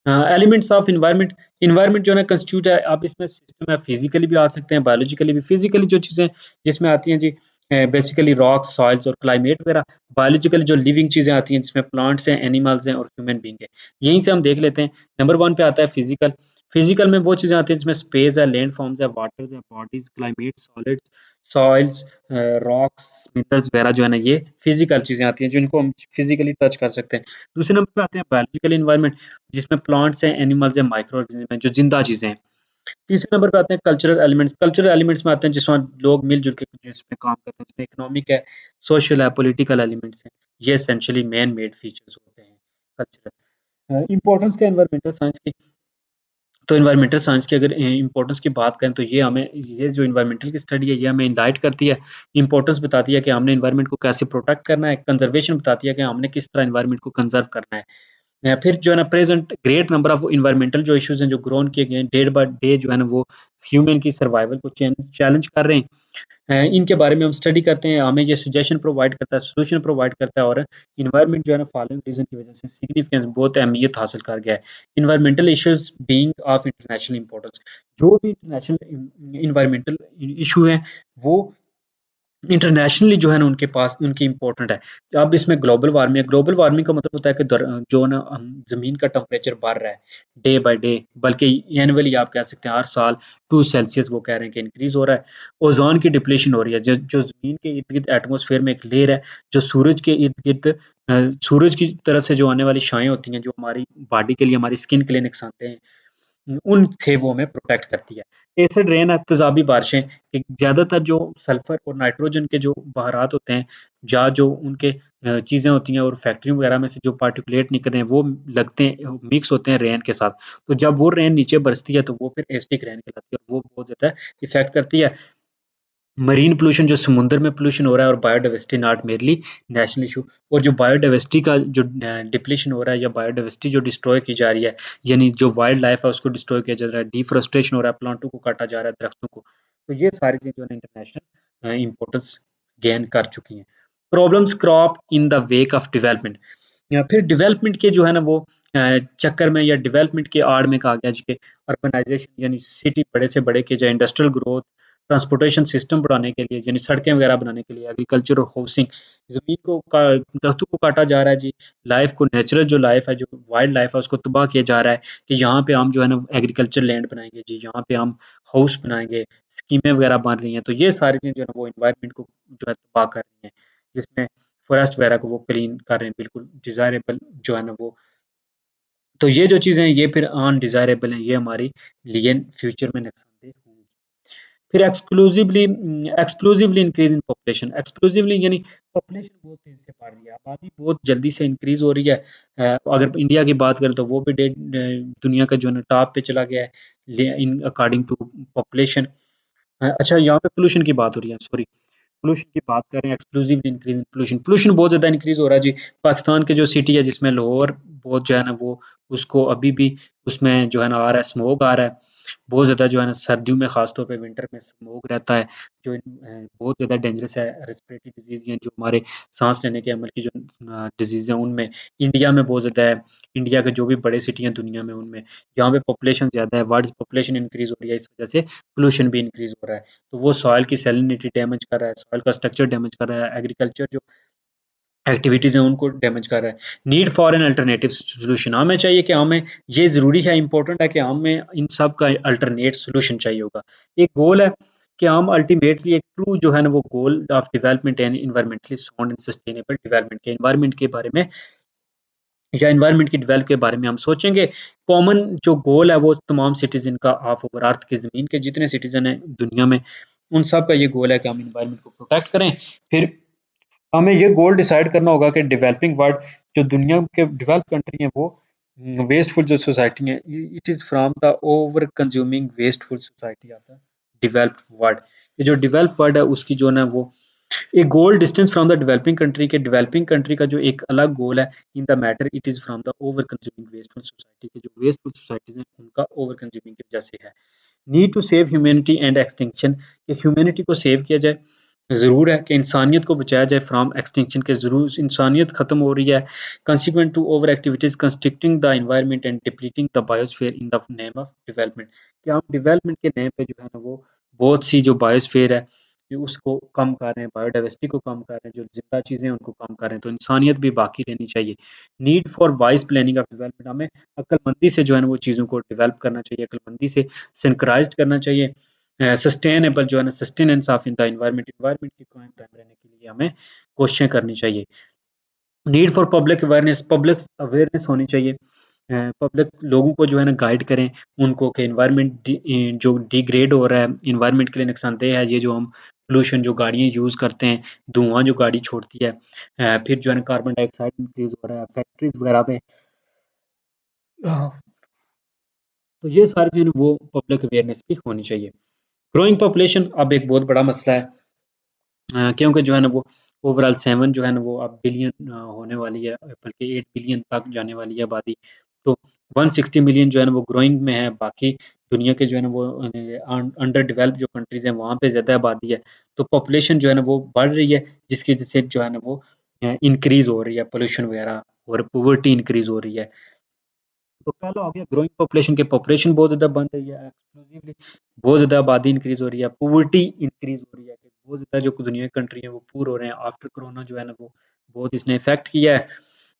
Elements of environment. Environment जो है ना कंस्टिट्यूट है, आप इसमें सिस्टम है, फिजिकली भी आ सकते हैं, बायोलॉजिकली भी। फिजिकली जो चीज़ें जिसमें आती हैं जी, बेसिकली रॉक्स, सॉइल्स और क्लाइमेट वगैरह। बायोलॉजिकली जो लिविंग चीज़ें आती हैं, जिसमें प्लांट्स हैं, एनिमल्स हैं और ह्यूमन बीइंग है। यहीं से हम देख लेते हैं। नंबर 1 पे आता है फिजिकल। फिजिकल में वो चीज़ें आती हैं जिसमें स्पेस है, लैंड फॉर्म्स है, वाटर्स है, bodies, climate, solids, soils, rocks, minerals वगैरह जो है ना, ये फिजिकल चीज़ें आती हैं जिनको हम फिजिकली टच कर सकते हैं। दूसरे नंबर पे आते हैं बायोलॉजिकल एनवायरनमेंट, जिसमें प्लांट्स हैं, एनिमल्स हैं, माइक्रो ऑर्गेनिज्म हैं, जो ज़िंदा चीज़ें हैं। तीसरे नंबर पे आते हैं कल्चरल एलिमेंट्स। कल्चरल एलिमेंट्स में आते हैं जिसमें लोग मिल-जुल के जिसमें काम करते हैं, जिसमें इकोनॉमिक है, सोशल है, पॉलिटिकल एलिमेंट्स हैं। ये एसेंशियली मैन मेड फीचर्स होते हैं कल्चरल। इम्पोर्टेंस क्या है एनवायरमेंटल साइंस की? तो एनवायरमेंटल साइंस की अगर इम्पोर्टेंस की बात करें, तो ये जो एनवायरमेंटल की स्टडी है, ये हमें एनलाइट करती है, इम्पोर्टेंस बताती है कि हमने एनवायरनमेंट को कैसे प्रोटेक्ट करना है, कंज़र्वेशन बताती है कि हमने किस तरह एनवायरनमेंट को कंज़र्व करना है। फिर जो है ना present great number of environmental जो इश्यूज़ हैं, जो ग्रोन किए गए हैं, डे बाय डे जो है ना वो ह्यूमन की सर्वाइवल को चैलेंज कर रहे हैं। इनके बारे में हम स्टडी करते हैं, हमें ये सजेशन प्रोवाइड करता है, सॉल्यूशन प्रोवाइड करता है, और एनवायरनमेंट जो है ना फॉलोइंग रीज़न की वज़ह से सिग्निफिकेंस बहुत अहमियत हासिल कर गया है। Environmental issues being of international importance. जो भी इंटरनेशनल एनवायरमेंटल इश्यू हैं, वो इंटरनेशनली जो है ना उनके पास उनकी इम्पोर्टेंट है। तो अब इसमें ग्लोबल वार्मिंग का मतलब होता है कि जो ना ज़मीन का टेम्परेचर बढ़ रहा है डे बाय डे, बल्कि एनुअली आप कह सकते हैं हर साल 2 सेल्सियस वो कह रहे हैं कि इंक्रीज़ हो रहा है। ओज़ोन की डिप्लीशन हो रही है, जो जो ज़मीन के इर्द-गिर्द एटमॉस्फेयर में एक लेयर है, जो सूरज के इर्द-गिर्द सूरज की तरफ से जो आने वाली छाएँ होती हैं, जो हमारी बॉडी के लिए, हमारी स्किन के लिए नुकसानदेह हैं, उन से वो हमें प्रोटेक्ट करती है। एसिड रेन है तेज़ाबी बारिशें कि ज़्यादातर जो सल्फर और नाइट्रोजन के जो बहारात होते हैं, या जो उनके चीज़ें होती हैं और फैक्ट्री वगैरह में से जो पार्टिकुलेट निकल रहे हैं, वो लगते हैं मिक्स होते हैं रेन के साथ। तो जब वो रेन नीचे बरसती है, तो वो फिर एसिडिक रेन कहलाती है और वो बहुत ज़्यादा इफ़ेक्ट करती है। मरीन पोल्यूशन जो समुद्र में पोल्यूशन हो रहा है और biodiversity not merely national issue, और जो बायोडायवर्सिटी का जो डिप्लीशन हो रहा है या बायोडायवर्सिटी जो डिस्ट्रॉय की जा रही है, यानी जो वाइल्ड लाइफ है उसको डिस्ट्रॉय किया जा रहा है, डिफॉरेस्टेशन हो रहा है, प्लांटों को काटा जा रहा है, दरख्तों को। तो ये सारी चीज़ें जो है इंटरनेशनल इम्पोर्टेंस गेन कर चुकी हैं। Problems crop in the wake of development, या फिर डेवलपमेंट के जो है ना वो चक्कर में या डेवलपमेंट के आड़ में कहा गया जी कि अर्बनाइजेशन यानी सिटी बड़े से बड़े किए जाए, इंडस्ट्रियल ग्रोथ, ट्रांसपोर्टेशन सिस्टम बढ़ाने के लिए यानी सड़कें वगैरह बनाने के लिए, एग्रीकल्चर और हाउसिंग, ज़मीन को का दरख्तों को काटा जा रहा है जी, लाइफ को नेचुरल जो लाइफ है, जो वाइल्ड लाइफ है उसको तबाह किया जा रहा है कि यहाँ पे हम जो है ना एग्रीकल्चर लैंड बनाएँगे जी, यहाँ पे हम हाउस बनाएँगे, स्कीमें वगैरह बन रही हैं। तो ये सारी चीज़ें जो है ना वो एनवायरनमेंट को जो है तबाह कर रही हैं, जिसमें फ़ॉरेस्ट वगैरह को वो क्लीन कर रहे हैं, बिल्कुल डिज़ायरेबल जो है ना वो। तो ये जो चीज़ें हैं ये फिर अनडिज़ायरेबल हैं, ये हमारी लिए फ्यूचर में नुकसानदेह होंगी। फिर explosively increase in population, explosively यानी पॉपुलेशन बहुत तेज़ी से बढ़ रही है, आबादी बहुत जल्दी से इंक्रीज़ हो रही है। अगर इंडिया की बात करें तो वो भी दुनिया का जो है ना टॉप पे चला गया है, इन अकॉर्डिंग टू पॉपुलेशन। अच्छा, यहाँ पे पोल्यूशन की बात हो रही है, सॉरी। पोल्यूशन की बात करें, exclusive increase in pollution, pollution बहुत ज़्यादा इंक्रीज हो रहा है जी। पाकिस्तान के जो सिटी है जिसमें लाहौर बहुत जो है ना वो उसको अभी भी उसमें जो है ना आ रहा है, स्मोक आ रहा है। बहुत ज़्यादा जो है ना सर्दियों में ख़ास तौर पे विंटर में स्मोक रहता है, जो बहुत ज़्यादा डेंजरस है। रेस्पिरेटरी डिज़ीज़ या जो हमारे साँस लेने के अमल की जो डिज़ीज़ हैं उनमें इंडिया में बहुत ज़्यादा है। इंडिया के जो भी बड़े सिटी हैं दुनिया में उनमें, जहाँ पे पॉपुलेशन ज़्यादा है, वर्ल्ड पॉपुलेशन इंक्रीज़ हो रही है, इस वज़ह से पोल्यूशन भी इंक्रीज़ हो रहा है। तो वो सॉइल की सैलिनिटी डैमेज कर रहा है, सॉइल का स्ट्रक्चर डैमेज कर रहा है, एग्रीकल्चर जो एक्टिविटीज़ हैं उनको डैमेज कर रहा है। Need for an alternative solution, हमें चाहिए कि हमें ये ज़रूरी है, इम्पोर्टेंट है कि हमें इन सब का अल्टरनेट सॉल्यूशन चाहिए होगा। एक गोल है कि हम अल्टीमेटली एक ट्रू जो है ना वो goal of development and environmentally sound and sustainable development के एनवायरनमेंट के बारे में या एनवायरनमेंट की डेवलप के बारे में हम सोचेंगे। कॉमन जो गोल है वो तमाम सिटीज़न का ऑफ ओवर अर्थ की ज़मीन के जितने सिटीज़न हैं दुनिया में, उन सब का ये गोल है कि हम एनवायरनमेंट को प्रोटेक्ट करें। फिर हमें ये गोल डिसाइड करना होगा कि डेवलपिंग वर्ल्ड जो दुनिया के डेवलप कंट्री हैं वो वेस्टफुल जो सोसाइटी है, it is from the over consuming wasteful society आता है डेवलप्ड वर्ल्ड। ये जो डेवलप्ड वर्ल्ड है उसकी जो ना वो एक goal distance from the developing country के, डेवलपिंग कंट्री का जो एक अलग गोल है in the matter it is from the over consuming wasteful society के, जो वेस्टफुल सोसाइटीज़ हैं उनका ओवर कंज्यूमिंग की वजह से है। Need to save humanity and extinction, कि ह्यूमैनिटी को सेव किया जाए, ज़रूर है कि इंसानियत को बचाया जाए फ्रॉम एक्सटिंक्शन के, ज़रूर इंसानियत ख़त्म हो रही है। Consequent to over activities constricting the environment and depleting the biosphere in the name of development, कि हम डेवलपमेंट के नेम पे जो है ना वो बहुत सी जो बायोस्फीयर है ये उसको कम कर रहे हैं, बायोडाइवर्सिटी को कम कर रहे हैं, जो ज़िंदा चीज़ें हैं उनको कम कर रहे हैं, तो इंसानियत भी बाकी रहनी चाहिए। Need for wise planning of development, हमें अक्लमंदी से जो है ना वो चीज़ों को डेवलप करना चाहिए, अक्लमंदी से सिंक्राइज़्ड करना चाहिए। सस्टेनेबल जो है ना sustenance of in the environment, environment की कायम रहने के लिए हमें कोशिशें करनी चाहिए। नीड फॉर पब्लिक अवेयरनेस होनी चाहिए। पब्लिक लोगों को जो है ना गाइड करें उनको कि एनवायरनमेंट जो डिग्रेड हो रहा है, एनवायरनमेंट के लिए नुकसानदेह है, ये जो हम पोल्यूशन जो गाड़ियाँ यूज़ करते हैं, धुआँ जो गाड़ी छोड़ती है, फिर जो है ना कार्बन डाइऑक्साइड इंक्रीज़ हो रहा है फैक्ट्रीज़ वगैरह में। तो ये सारी चीज़ें वो पब्लिक अवेयरनेस भी होनी चाहिए। ग्रोइंग पॉपुलेशन अब एक बहुत बड़ा मसला है। क्योंकि जो है ना वो ओवरऑल 7 जो है ना वो अब बिलियन होने वाली है, बल्कि 8 बिलियन तक जाने वाली है आबादी। तो 160 मिलियन जो है ना वो ग्रोइंग में है, बाकी दुनिया के जो है ना वो अंडर डेवलप्ड जो कंट्रीज़ हैं वहाँ पे ज़्यादा आबादी है। तो पॉपुलेशन जो है ना वो बढ़ रही है, जिसकी वजह से जो है ना वो इंक्रीज़ हो रही है पोल्यूशन वगैरह, और पॉवर्टी इंक्रीज़ हो रही है। तो पहला हो गया ग्रोइंग पॉपुलेशन, के पॉपुलेशन बहुत ज़्यादा बढ़ रही है, एक्सक्लूसिवली बहुत ज़्यादा आबादी इंक्रीज़ हो रही है, पॉवर्टी इंक्रीज़ हो रही है कि बहुत ज़्यादा जो दुनिया की कंट्री है वो पूर हो रहे हैं। आफ्टर कोरोना जो है ना वो बहुत इसने इफ़ेक्ट किया है।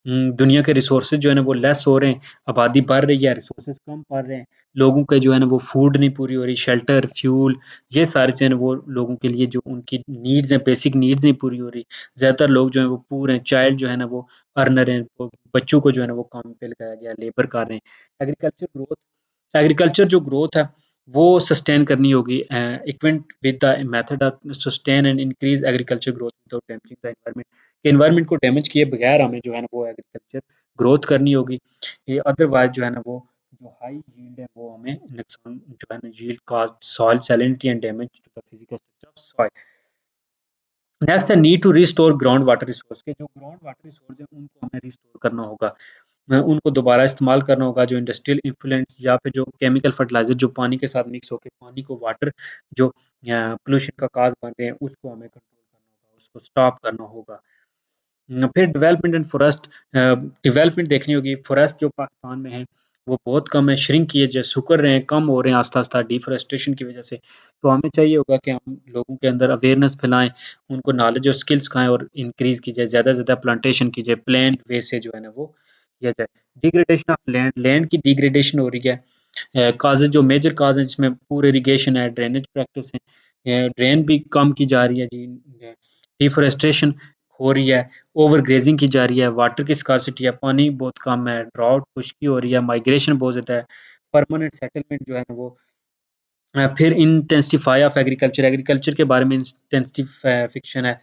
दुनिया के रिसोर्सेज़ जो है ना वो लेस हो रहे हैं, आबादी बढ़ रही है, रिसोर्सेज़ कम पड़ रहे हैं, लोगों के जो है ना वो फूड नहीं पूरी हो रही, शेल्टर, फ्यूल ये सारी चीज़ें वो लोगों के लिए जो उनकी नीड्स हैं, बेसिक नीड्स नहीं पूरी हो रही। ज़्यादातर लोग जो हैं वो पूर हैं, चाइल्ड जो है ना वो अर्नर हैं, वो बच्चों को जो है ना वो काम पे लगाया गया है, लेबर कर रहे हैं। एग्रीकल्चर जो ग्रोथ है वो सस्टेन करनी होगी equivalent with the method of sustain and increase agriculture growth without damaging the environment कि एनवायरनमेंट को डैमेज किए बगैर हमें जो है ना वो एग्रीकल्चर ग्रोथ करनी होगी। ये अदरवाइज जो है ना वो जो हाई यील्ड है वो हमें नुकसान जो है ना yield cost soil salinity and damage to the physical structure of soil. Next है need to restore ground water resource के जो ग्राउंड वाटर रिसोर्स है उनको हमें रिस्टोर करना होगा। उनको दोबारा इस्तेमाल करना होगा जो इंडस्ट्रियल इन्फ्लुएंट्स या फिर जो केमिकल फर्टिलाइज़र जो पानी के साथ मिक्स होके पानी को वाटर जो पोल्यूशन का काज़ बन रहे हैं उसको हमें कंट्रोल करना होगा, उसको स्टॉप करना होगा। फिर डेवलपमेंट एंड फॉरेस्ट डेवलपमेंट देखनी होगी। फॉरेस्ट जो पाकिस्तान में है वो बहुत कम है, श्रिंक किए जा सिकुड़ रहे हैं, कम हो रहे हैं आस्ता-आस्ता डिफ़ॉरेस्टेशन की वज़ह से। तो हमें चाहिए होगा कि हम लोगों के अंदर अवेयरनेस फैलाएँ, उनको नॉलेज और स्किल सिखाएँ और इंक्रीज़ की जाए, ज़्यादा से ज़्यादा प्लांटेशन की जाए, प्लांट वेस्ट से जो है ना वो किया जाए। डिग्रेडेशन ऑफ लैंड, लैंड की डिग्रेडेशन हो रही है। कॉज़ेज़ जो मेजर कॉज़ हैं जिसमें पुअर इरिगेशन है, ड्रेनेज प्रैक्टिस है, ड्रेन भी कम की जा रही है जी, डिफ़ॉरेस्टेशन हो रही है, ओवर ग्रेजिंग की जा रही है, वाटर की स्कार्सिटी है, पानी बहुत कम है, ड्राउट खुश्की हो रही है, माइग्रेशन बहुत ज़्यादा है, परमानेंट सेटलमेंट जो है ना वो फिर इंटेंसिफाई ऑफ एग्रीकल्चर, एग्रीकल्चर के बारे में फिक्शन है,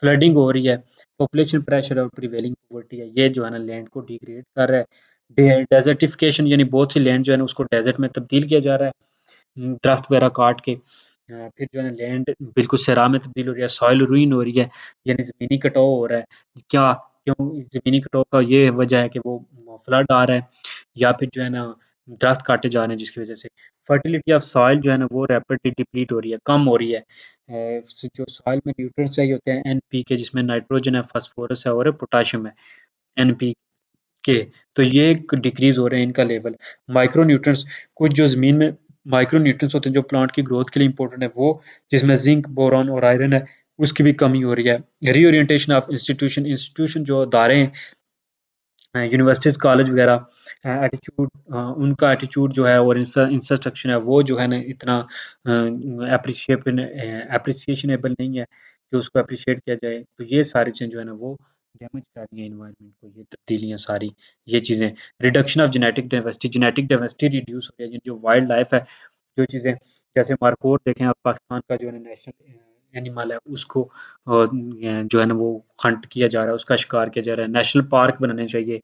फ्लडिंग हो रही है, पॉपुलेशन प्रेशर और प्रिवेलिंग पॉवर्टी है, ये जो है ना लैंड को डिग्रेड कर रहा है। डेज़र्टिफ़िकेशन यानी बहुत सी लैंड जो है ना उसको डेज़र्ट में तब्दील किया जा रहा है। दरख्त वगैरह काट के फिर जो है ना लैंड बिल्कुल सैराह में तब्दील हो रही है, सॉइल रुइन हो रही है, यानी ज़मीनी कटाव हो रहा है। क्या क्यों ज़मीनी कटाव का ये वजह है कि वो फ्लड आ रहा है या फिर जो है ना दरख्त काटे जा रहे हैं जिसकी वजह से फर्टिलिटी ऑफ सॉइल जो है ना वो रैपिडली डिप्लीट हो रही है, कम हो रही है। जो सॉइल में न्यूट्रिएंट्स चाहिए होते हैं एनपीके जिसमें नाइट्रोजन है, फास्फोरस है और पोटेशियम है, एनपीके तो ये डिक्रीज़ हो रहे हैं इनका लेवल। माइक्रो न्यूट्रिएंट्स कुछ जो ज़मीन में माइक्रो न्यूट्रिएंट्स होते हैं जो प्लांट की ग्रोथ के लिए इंपॉर्टेंट है वो जिसमें ज़िंक, बोरॉन और आयरन है उसकी भी कमी हो रही है। रीओरिएंटेशन ऑफ इंस्टीट्यूशन जो अदारे हैं यूनिवर्सिटीज़, कॉलेज वगैरह उनका एटीट्यूड जो है और इंफ्रास्ट्रक्चर है वो जो है ना इतना एप्रिसिएशनेबल नहीं है कि उसको एप्रिशिएट किया जाए। तो ये सारी चीज़ें जो है ना वो डैमेज कर रही हैं एनवायरनमेंट को, ये तब्दीलियाँ सारी, ये चीज़ें। Reduction of genetic diversity reduce हो रही है, जो वाइल्ड लाइफ़ है, जो चीज़ें जैसे मार्कोर देखें आप पाकिस्तान का जो है ना नेशनल एनिमल है उसको जो है ना वो हंट किया जा रहा है, उसका शिकार किया जा रहा है। नेशनल पार्क बनाने चाहिए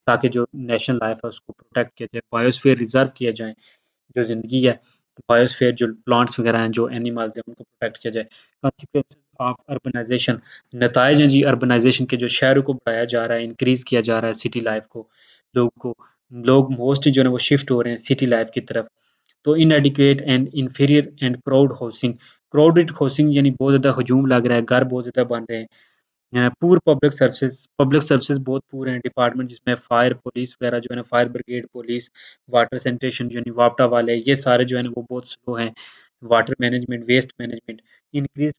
ताकि जो नेशनल लाइफ है उसको प्रोटेक्ट किया जाए, बायोस्फीयर रिज़र्व किया जाए, जो ज़िंदगी है, बायोस्फीयर जो प्लांट्स वगैरह हैं, जो एनिमल्स हैं उनको प्रोटेक्ट किया जाए। कॉन्सिक्वेंसेस ऑफ अर्बनाइज़ेशन नताइज हैं जी अर्बनाइज़ेशन के जो शहरों को बढ़ाया जा रहा है, इंक्रीज़ किया जा रहा है सिटी लाइफ को, लोगों को लोग मोस्टली जो है ना वो शिफ्ट हो रहे हैं सिटी लाइफ की तरफ। तो इनएडिक्वेट and inferior and crowded housing यानी बहुत ज़्यादा हजूम लग रहा है, घर बहुत ज़्यादा बन रहे हैं। पुअर पब्लिक सर्विसेज बहुत पुअर हैं, डिपार्टमेंट जिसमें फायर, पुलिस वगैरह जो है ना fire brigade, police, water sanitation यानी वापटा वाले ये सारे जो है ना वो बहुत स्लो हैं। Water management, waste management, increase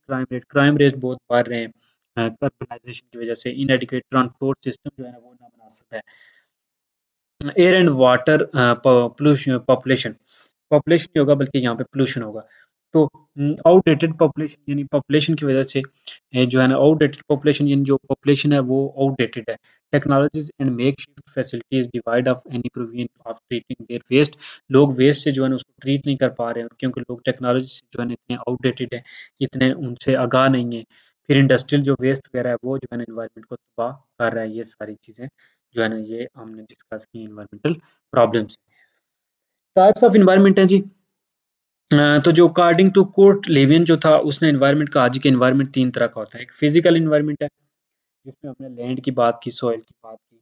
crime rate बहुत बढ़ रहे हैं अर्बनाइज़ेशन की वजह से, इनएडिक्वेट ट्रांसपोर्ट सिस्टम जो है ना वो नामुनासिब है। Air and water population population नहीं होगा बल्कि यहाँ पे पोल्यूशन होगा। तो आउटडेटेड पॉपुलेशन यानी पॉपुलेशन की वज़ह से जो है ना आउटडेटेड पॉपुलेशन यानी जो पॉपुलेशन है वो आउटडेटेड है। Technologies and makeshift facilities divide of any provision of treating their waste लोग वेस्ट से जो है ना उसको ट्रीट नहीं कर पा रहे हैं क्योंकि लोग टेक्नोलॉजी से जो है ना इतने आउटडेटेड हैं, इतने उनसे आगाह नहीं हैं। फिर इंडस्ट्रियल जो वेस्ट वगैरह है वो जो है ना एनवायरनमेंट को तबाह कर रहा है। ये सारी चीज़ें जो है ना ये हमने डिस्कस की environmental problems. Types of environment हैं जी। तो जो अकॉर्डिंग टू कोर्ट लेविन जो था उसने एनवायरनमेंट कहा जी कि एनवायरनमेंट 3 तरह का होता है। एक फिज़िकल एनवायरनमेंट है, जिसमें हमने लैंड की बात की, सॉइल की बात की,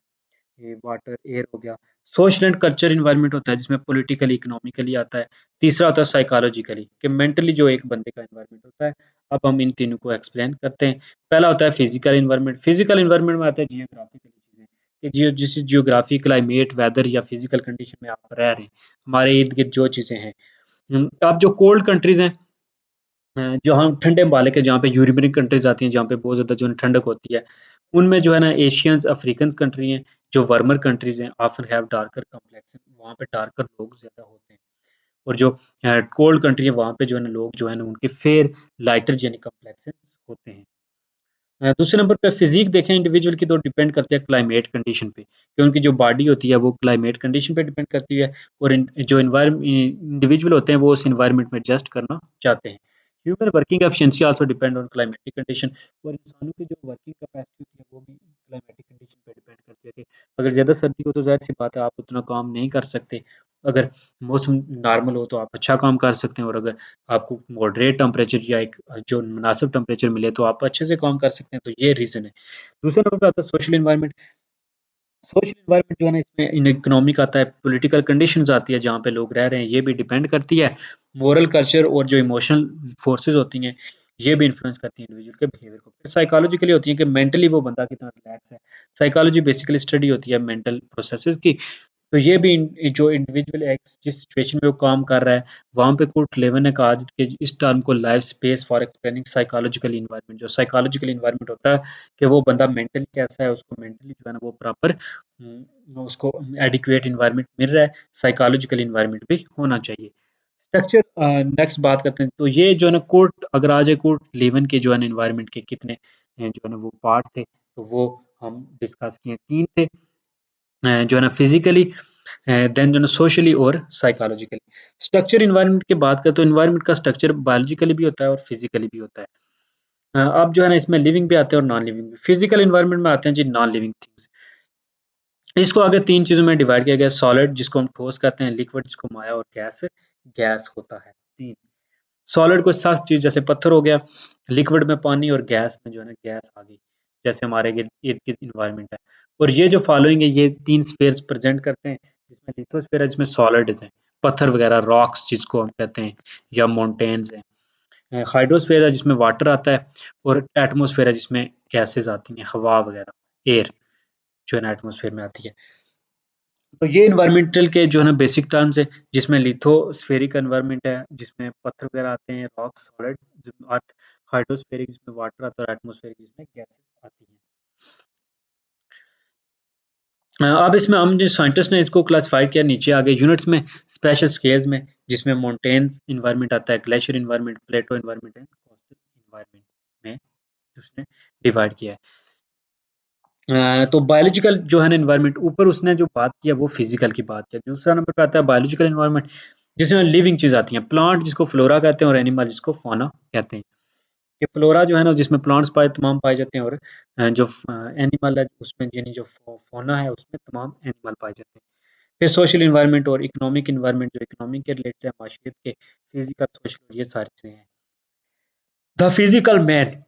ये वाटर, एयर हो गया। सोशल एंड कल्चर एनवायरनमेंट होता है जिसमें पॉलिटिकली, इकोनॉमिकली आता है। तीसरा होता है साइकोलॉजिकली कि मेंटली जो एक बंदे का एनवायरनमेंट होता है। अब हम इन तीनों को एक्सप्लेन करते हैं। पहला होता है फिज़िकल एनवायरनमेंट। फिज़िकल एनवायरनमेंट में आता है जियोग्राफिकली चीज़ें कि जिस जियोग्राफी, क्लाइमेट, वेदर या फिज़िकल कंडीशन में आप रह रहे हैं, हमारे इर्द-गिर्द जो चीज़ें हैं। अब जो कोल्ड कंट्रीज़ हैं जहाँ ठंडे ममालिक है, जहाँ पे यूरोपियन कंट्रीज़ आती हैं, जहाँ पे बहुत ज़्यादा जो है ठंडक होती है, उनमें जो है ना एशियंस, अफ्रीकन कंट्री हैं, जो वार्मर कंट्रीज़ हैं, ऑफ़न हैव डार्कर कम्प्लेक्शन, वहाँ पे डार्कर लोग ज़्यादा होते हैं। और जो कोल्ड कंट्री है, वहाँ पे जो है ना लोग जो है ना उनके फेयर, लाइटर यानी कम्प्लेक्शन होते हैं। दूसरे नंबर पे फ़िज़ीक देखें इंडिविजुअल की, तो डिपेंड करते हैं क्लाइमेट कंडीशन पे, कि उनकी जो बॉडी होती है वो क्लाइमेट कंडीशन पे डिपेंड करती है, और जो इंडिविजुअल होते हैं वो उस एनवायरनमेंट में एडजस्ट करना चाहते हैं। Human working efficiency also depend on climatic condition, और इंसानों की जो वर्किंग कैपेसिटी होती है वो भी क्लाइमेटिक कंडीशन पे डिपेंड करती है, कि अगर ज़्यादा सर्दी हो तो ज़ाहिर-सी बात है आप उतना काम नहीं कर सकते। अगर मौसम नॉर्मल हो तो आप अच्छा काम कर सकते हैं, और अगर आपको मॉडरेट टेम्परेचर या एक जो मुनासिब टेम्परेचर मिले तो आप अच्छे से काम कर सकते हैं, तो ये रीज़न है। दूसरा नंबर पे आता है सोशल एनवायरनमेंट। सोशल एनवायरनमेंट जो है ना, इसमें इन इकोनॉमिक आता है, पॉलिटिकल कंडीशंस आती है, जहाँ पे लोग रह रहे हैं, ये भी डिपेंड करती है। मोरल कल्चर और जो इमोशनल फोर्सेस होती हैं, ये भी इन्फ्लुएंस करती हैं इंडिविजुअल के बिहेवियर को। फिर साइकोलॉजिकली होती है कि मेंटली वो बंदा कितना रिलैक्स है। साइकोलॉजी बेसिकली स्टडी होती है मेंटल प्रोसेसेस की। तो ये भी जो इंडिविजुअल एक्स जिस सिचुएशन में वो काम कर रहा है, वहाँ पे कुर्ट लेविन ने कहा कि इस टर्म को life space for explaining psychological environment. जो साइकोलॉजिकल एनवायरनमेंट होता है, कि वो बंदा मेंटली कैसा है, उसको मेंटली जो है ना वो प्रॉपर उसको एडिक्वेट एनवायरनमेंट मिल रहा है, साइकोलॉजिकल एनवायरनमेंट भी होना चाहिए। स्ट्रक्चर नेक्स्ट बात करते हैं, तो ये जो है ना कोर्ट, अगर आ जाए कोर्ट लेविन के जो है ना एनवायरनमेंट के कितने जो है ना वो पार्ट थे, तो वो हम डिस्कस किए, 3 थे। जो है ना फिजिकली, देन जो है ना सोशली और साइकोलॉजिकली। स्ट्रक्चर एनवायरनमेंट की बात करें तो एनवायरनमेंट का स्ट्रक्चर बायोलॉजिकली भी होता है और फिजिकली भी होता है। अब जो है ना इसमें लिविंग भी आते हैं और नॉन लिविंग भी। फिजिकल एनवायरनमेंट में आते हैं जी नॉन लिविंग थिंग्स। इसको आगे 3 चीज़ों में डिवाइड किया गया है, सॉलिड जिसको हम ठोस कहते हैं, लिक्विड जिसको माया, और गैस, गैस होता है 3। सॉलिड कोई सख्त चीज़ जैसे पत्थर हो गया, लिक्विड में पानी, और गैस में जो है ना गैस आ गई, जैसे हमारे इर्द-गिर्द एनवायरनमेंट है। और ये जो फॉलोइंग है ये 3 स्फीयर्स प्रेज़ेंट करते हैं, जिसमें लिथोस्फीयर है जिसमें सॉलिड्स हैं, पत्थर वगैरह रॉक्स जिसको हम कहते हैं, या माउंटेन्स हैं। हाइड्रोस्फीयर है जिसमें वाटर आता है, और एटमॉस्फेयर है जिसमें गैसेज़ आती हैं, हवा वगैरह, एयर जो है ना एटमॉस्फेयर में आती है। तो ये एनवायरमेंटल के जो है ना बेसिक टर्म्स है, जिसमें लिथोस्फेरिक एनवायरनमेंट है, जिसमें पत्थर वगैरह आते हैं, रॉक, सॉलिड, जिसमें अर्थ, हाइड्रोस्फेरिक जिसमें वाटर आता है, और एटमॉस्फेरिक जिसमें गैसेस आती हैं। अब इसमें हम जो साइंटिस्ट ने इसको क्लासिफाई किया नीचे आगे यूनिट्स में, स्पेशल स्केल्स में, जिसमें माउंटेन्स एनवायरनमेंट आता है, glacier environment, plateau environment and coastal environment में उसने डिवाइड किया है। तो बायोलॉजिकल जो है ना एनवायरनमेंट, ऊपर उसने जो बात किया वो फिजिकल की बात की। दूसरा नंबर पे आता है बायोलॉजिकल एनवायरनमेंट, जिसमें लिविंग चीज़ आती हैं, प्लांट जिसको फ्लोरा कहते हैं, और एनिमल जिसको फौना कहते हैं। ये फ्लोरा जो है ना जिसमें प्लांट्स तमाम पाए जाते हैं, और जो एनिमल है उसमें यानी जो फौना है उसमें तमाम एनिमल पाए जाते हैं। फिर सोशल एनवायरनमेंट और इकोनॉमिक एनवायरनमेंट, जो इकोनॉमिक के रिलेटेड है, माशियत के, फिजिकल, सोशल, ये सारी चीज़ें हैं। The physical man,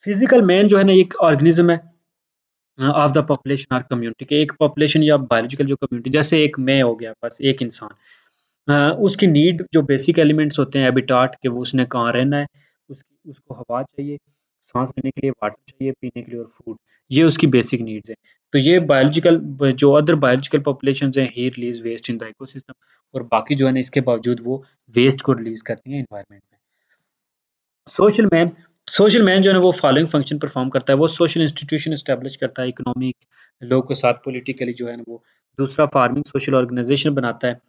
physical man जो है ना एक ऑर्गेनिज्म है ऑफ द पॉपुलेशन और कम्युनिटी, के एक पॉपुलेशन या बायोलॉजिकल जो कम्युनिटी, जैसे एक मैं हो गया, बस एक इंसान, उसकी नीड जो बेसिक एलिमेंट्स होते हैं हैबिटाट के, वो उसने कहाँ रहना है, उसको हवा चाहिए, सांस लेने के लिए वाटर चाहिए, पीने के लिए और फूड, ये उसकी बेसिक नीड्स हैं। तो ये बायोलॉजिकल जो अदर बायोलॉजिकल पॉपुलेशंस हैं, he release waste in the ecosystem, और बाकी जो है ना इसके बावजूद वो वेस्ट को रिलीज करती हैं एनवायरनमेंट में। सोशल मैन, सोशल मैन जो है ना वो फॉलोइंग फंक्शन परफॉर्म करता है, वो सोशल इंस्टीट्यूशन एस्टेब्लिश करता है, इकोनॉमिक, लोगों के साथ पॉलिटिकली जो है ना वो। दूसरा फार्मिंग सोशल ऑर्गेनाइजेशन बनाता है,